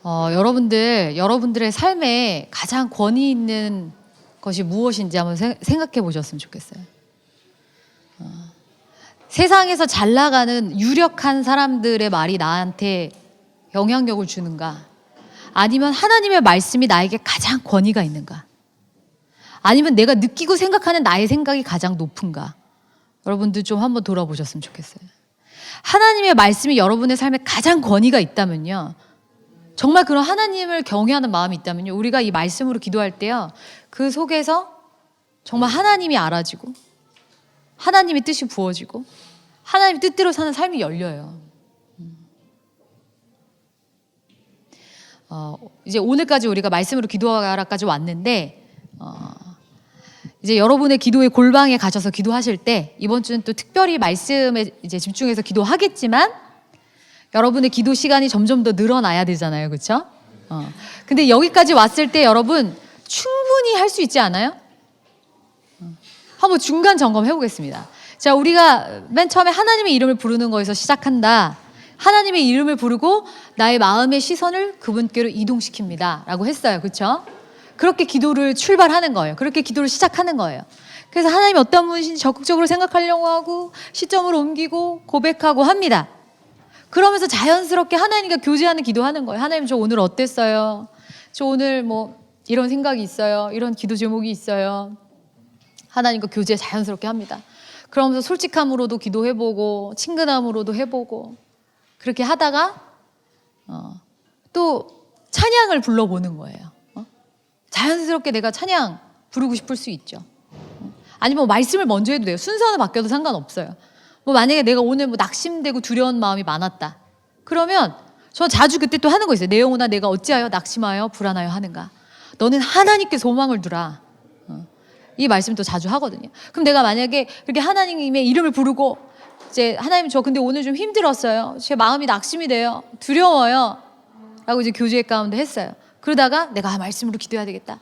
여러분들의 삶에 가장 권위 있는 것이 무엇인지 한번 생각해 보셨으면 좋겠어요. 세상에서 잘 나가는 유력한 사람들의 말이 나한테 영향력을 주는가? 아니면 하나님의 말씀이 나에게 가장 권위가 있는가? 아니면 내가 느끼고 생각하는 나의 생각이 가장 높은가? 여러분들 좀 한번 돌아보셨으면 좋겠어요. 하나님의 말씀이 여러분의 삶에 가장 권위가 있다면요. 정말 그런 하나님을 경외하는 마음이 있다면요. 우리가 이 말씀으로 기도할 때요. 그 속에서 정말 하나님이 알아지고 하나님의 뜻이 부어지고 하나님의 뜻대로 사는 삶이 열려요. 이제 오늘까지 우리가 말씀으로 기도하라까지 왔는데 이제 여러분의 기도의 골방에 가셔서 기도하실 때 이번 주는 또 특별히 말씀에 이제 집중해서 기도하겠지만 여러분의 기도 시간이 점점 더 늘어나야 되잖아요. 그렇죠? 근데 여기까지 왔을 때 여러분 충분히 할 수 있지 않아요? 한번 중간 점검 해보겠습니다. 자, 우리가 맨 처음에 하나님의 이름을 부르는 거에서 시작한다. 하나님의 이름을 부르고 나의 마음의 시선을 그분께로 이동시킵니다. 라고 했어요. 그렇죠? 그렇게 기도를 출발하는 거예요. 그렇게 기도를 시작하는 거예요. 그래서 하나님이 어떤 분이신지 적극적으로 생각하려고 하고 시점을 옮기고 고백하고 합니다. 그러면서 자연스럽게 하나님과 교제하는 기도하는 거예요. 하나님 저 오늘 어땠어요? 저 오늘 뭐 이런 생각이 있어요. 이런 기도 제목이 있어요. 하나님과 교제 자연스럽게 합니다. 그러면서 솔직함으로도 기도해보고 친근함으로도 해보고 그렇게 하다가 또 찬양을 불러보는 거예요. 자연스럽게 내가 찬양 부르고 싶을 수 있죠. 아니면 뭐 말씀을 먼저 해도 돼요. 순서는 바뀌어도 상관없어요. 뭐 만약에 내가 오늘 뭐 낙심되고 두려운 마음이 많았다. 그러면 저 자주 그때 또 하는 거 있어요. 내 영혼아 내가 어찌하여 낙심하여 불안하여 하는가. 너는 하나님께 소망을 두라. 이 말씀도 자주 하거든요. 그럼 내가 만약에 그렇게 하나님의 이름을 부르고 이제 하나님 저 근데 오늘 좀 힘들었어요. 제 마음이 낙심이 돼요. 두려워요. 라고 이제 교제 가운데 했어요. 그러다가 내가 말씀으로 기도해야 되겠다.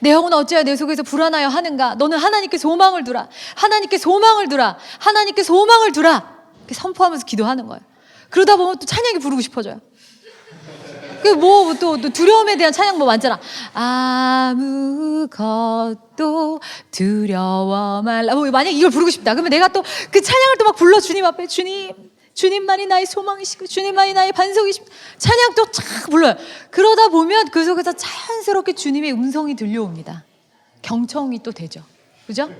내 영혼아 어찌하여 내 속에서 불안하여 하는가. 너는 하나님께 소망을 두라. 하나님께 소망을 두라. 하나님께 소망을 두라. 이렇게 선포하면서 기도하는 거예요. 그러다 보면 또 찬양이 부르고 싶어져요. 또 두려움에 대한 찬양 뭐 많잖아. 아무것도 두려워 말라. 뭐 만약 이걸 부르고 싶다. 그러면 내가 또 그 찬양을 또 막 불러 주님 앞에 주님만이 나의 소망이시고 주님만이 나의 반석이시고 찬양 또 착 불러요. 그러다 보면 그 속에서 자연스럽게 주님의 음성이 들려옵니다. 경청이 또 되죠. 그죠?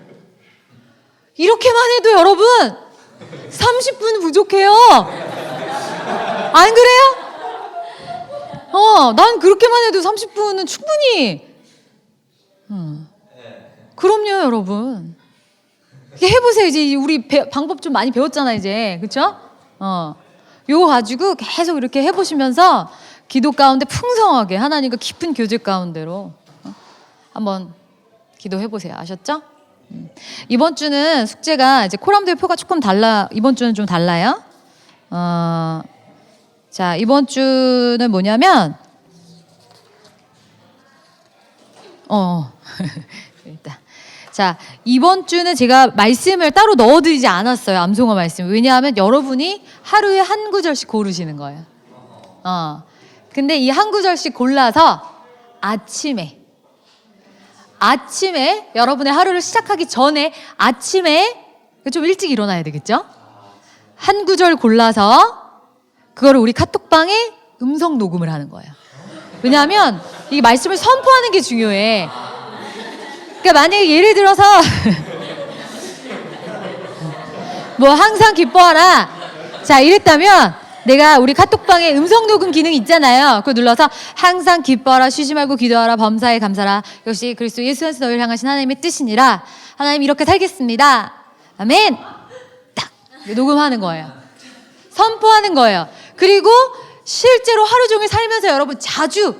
이렇게만 해도 여러분 30분 부족해요. 안 그래요? 난 그렇게만 해도 30분은 충분히. 그럼요, 여러분. 이렇게 해보세요. 이제 우리 방법 좀 많이 배웠잖아, 이제. 그쵸? 요거 가지고 계속 이렇게 해보시면서 기도 가운데 풍성하게 하나님과 깊은 교제 가운데로 한번 기도해 보세요. 아셨죠? 이번 주는 숙제가 이제 코람도의 표가 조금 이번 주는 좀 달라요. 자, 이번 주는 뭐냐면 일단 자, 이번 주는 제가 말씀을 따로 넣어드리지 않았어요. 암송어 말씀. 왜냐하면 여러분이 하루에 한 구절씩 고르시는 거예요. 근데 이 한 구절씩 골라서 아침에 여러분의 하루를 시작하기 전에 아침에 좀 일찍 일어나야 되겠죠? 한 구절 골라서 그거를 우리 카톡방에 음성 녹음을 하는 거예요. 왜냐하면 이 말씀을 선포하는 게 중요해. 그러니까 만약에 예를 들어서 뭐 항상 기뻐하라 자 이랬다면 내가 우리 카톡방에 음성 녹음 기능 있잖아요. 그거 눌러서 항상 기뻐하라 쉬지 말고 기도하라 범사에 감사라 역시 그리스도 예수 안에서 너희를 향하신 하나님의 뜻이니라. 하나님 이렇게 살겠습니다. 아멘. 딱 녹음하는 거예요. 선포하는 거예요. 그리고 실제로 하루 종일 살면서 여러분 자주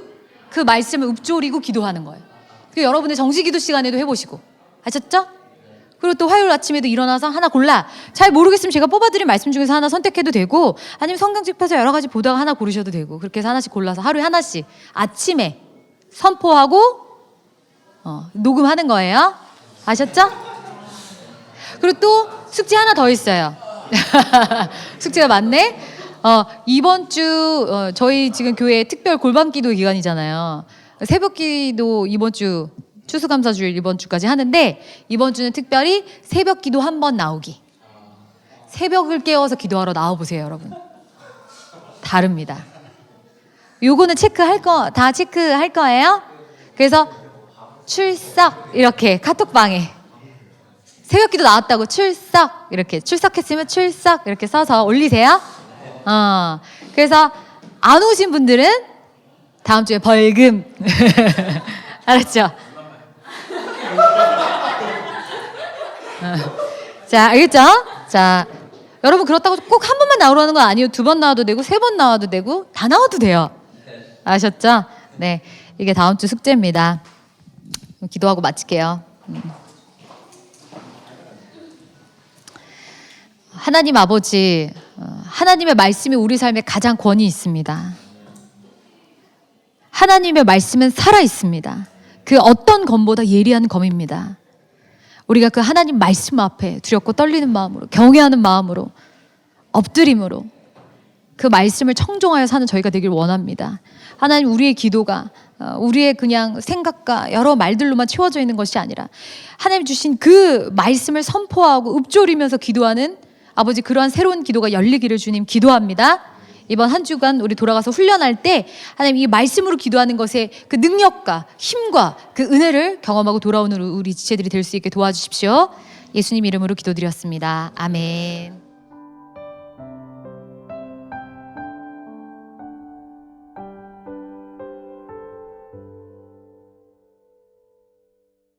그 말씀을 읊조리고 기도하는 거예요. 그 여러분의 정시 기도 시간에도 해보시고 아셨죠? 그리고 또 화요일 아침에도 일어나서 하나 골라. 잘 모르겠으면 제가 뽑아드린 말씀 중에서 하나 선택해도 되고 아니면 성경집에서 여러 가지 보다가 하나 고르셔도 되고 그렇게 해서 하나씩 골라서 하루에 하나씩 아침에 선포하고 녹음하는 거예요. 아셨죠? 그리고 또 숙제 하나 더 있어요. 숙제가 많네. 이번 주 저희 지금 교회 특별 골방기도 기간이잖아요. 새벽기도 이번 주 추수감사주일 이번 주까지 하는데 이번 주는 특별히 새벽기도 한 번 나오기. 새벽을 깨워서 기도하러 나와보세요, 여러분. 다릅니다. 요거는 다 체크할 거예요. 그래서 출석 이렇게 카톡방에 새벽기도 나왔다고 출석 이렇게 출석했으면 출석 이렇게 써서 올리세요. 그래서 안 오신 분들은 다음 주에 벌금. 알았죠? 자, 알겠죠? 자, 여러분 그렇다고 꼭 한 번만 나오라는 건 아니에요. 2번 나와도 되고 3번 나와도 되고 다 나와도 돼요. 아셨죠? 네, 이게 다음 주 숙제입니다. 기도하고 마칠게요. 하나님 아버지, 하나님의 말씀이 우리 삶에 가장 권위 있습니다. 하나님의 말씀은 살아 있습니다. 그 어떤 검보다 예리한 검입니다. 우리가 그 하나님 말씀 앞에 두렵고 떨리는 마음으로 경외하는 마음으로 엎드림으로 그 말씀을 청종하여 사는 저희가 되길 원합니다. 하나님 우리의 기도가 우리의 그냥 생각과 여러 말들로만 채워져 있는 것이 아니라 하나님 주신 그 말씀을 선포하고 읊조리면서 기도하는 아버지 그러한 새로운 기도가 열리기를 주님 기도합니다. 이번 한 주간 우리 돌아가서 훈련할 때 하나님 이 말씀으로 기도하는 것에 그 능력과 힘과 그 은혜를 경험하고 돌아오는 우리 지체들이 될 수 있게 도와주십시오. 예수님 이름으로 기도드렸습니다. 아멘.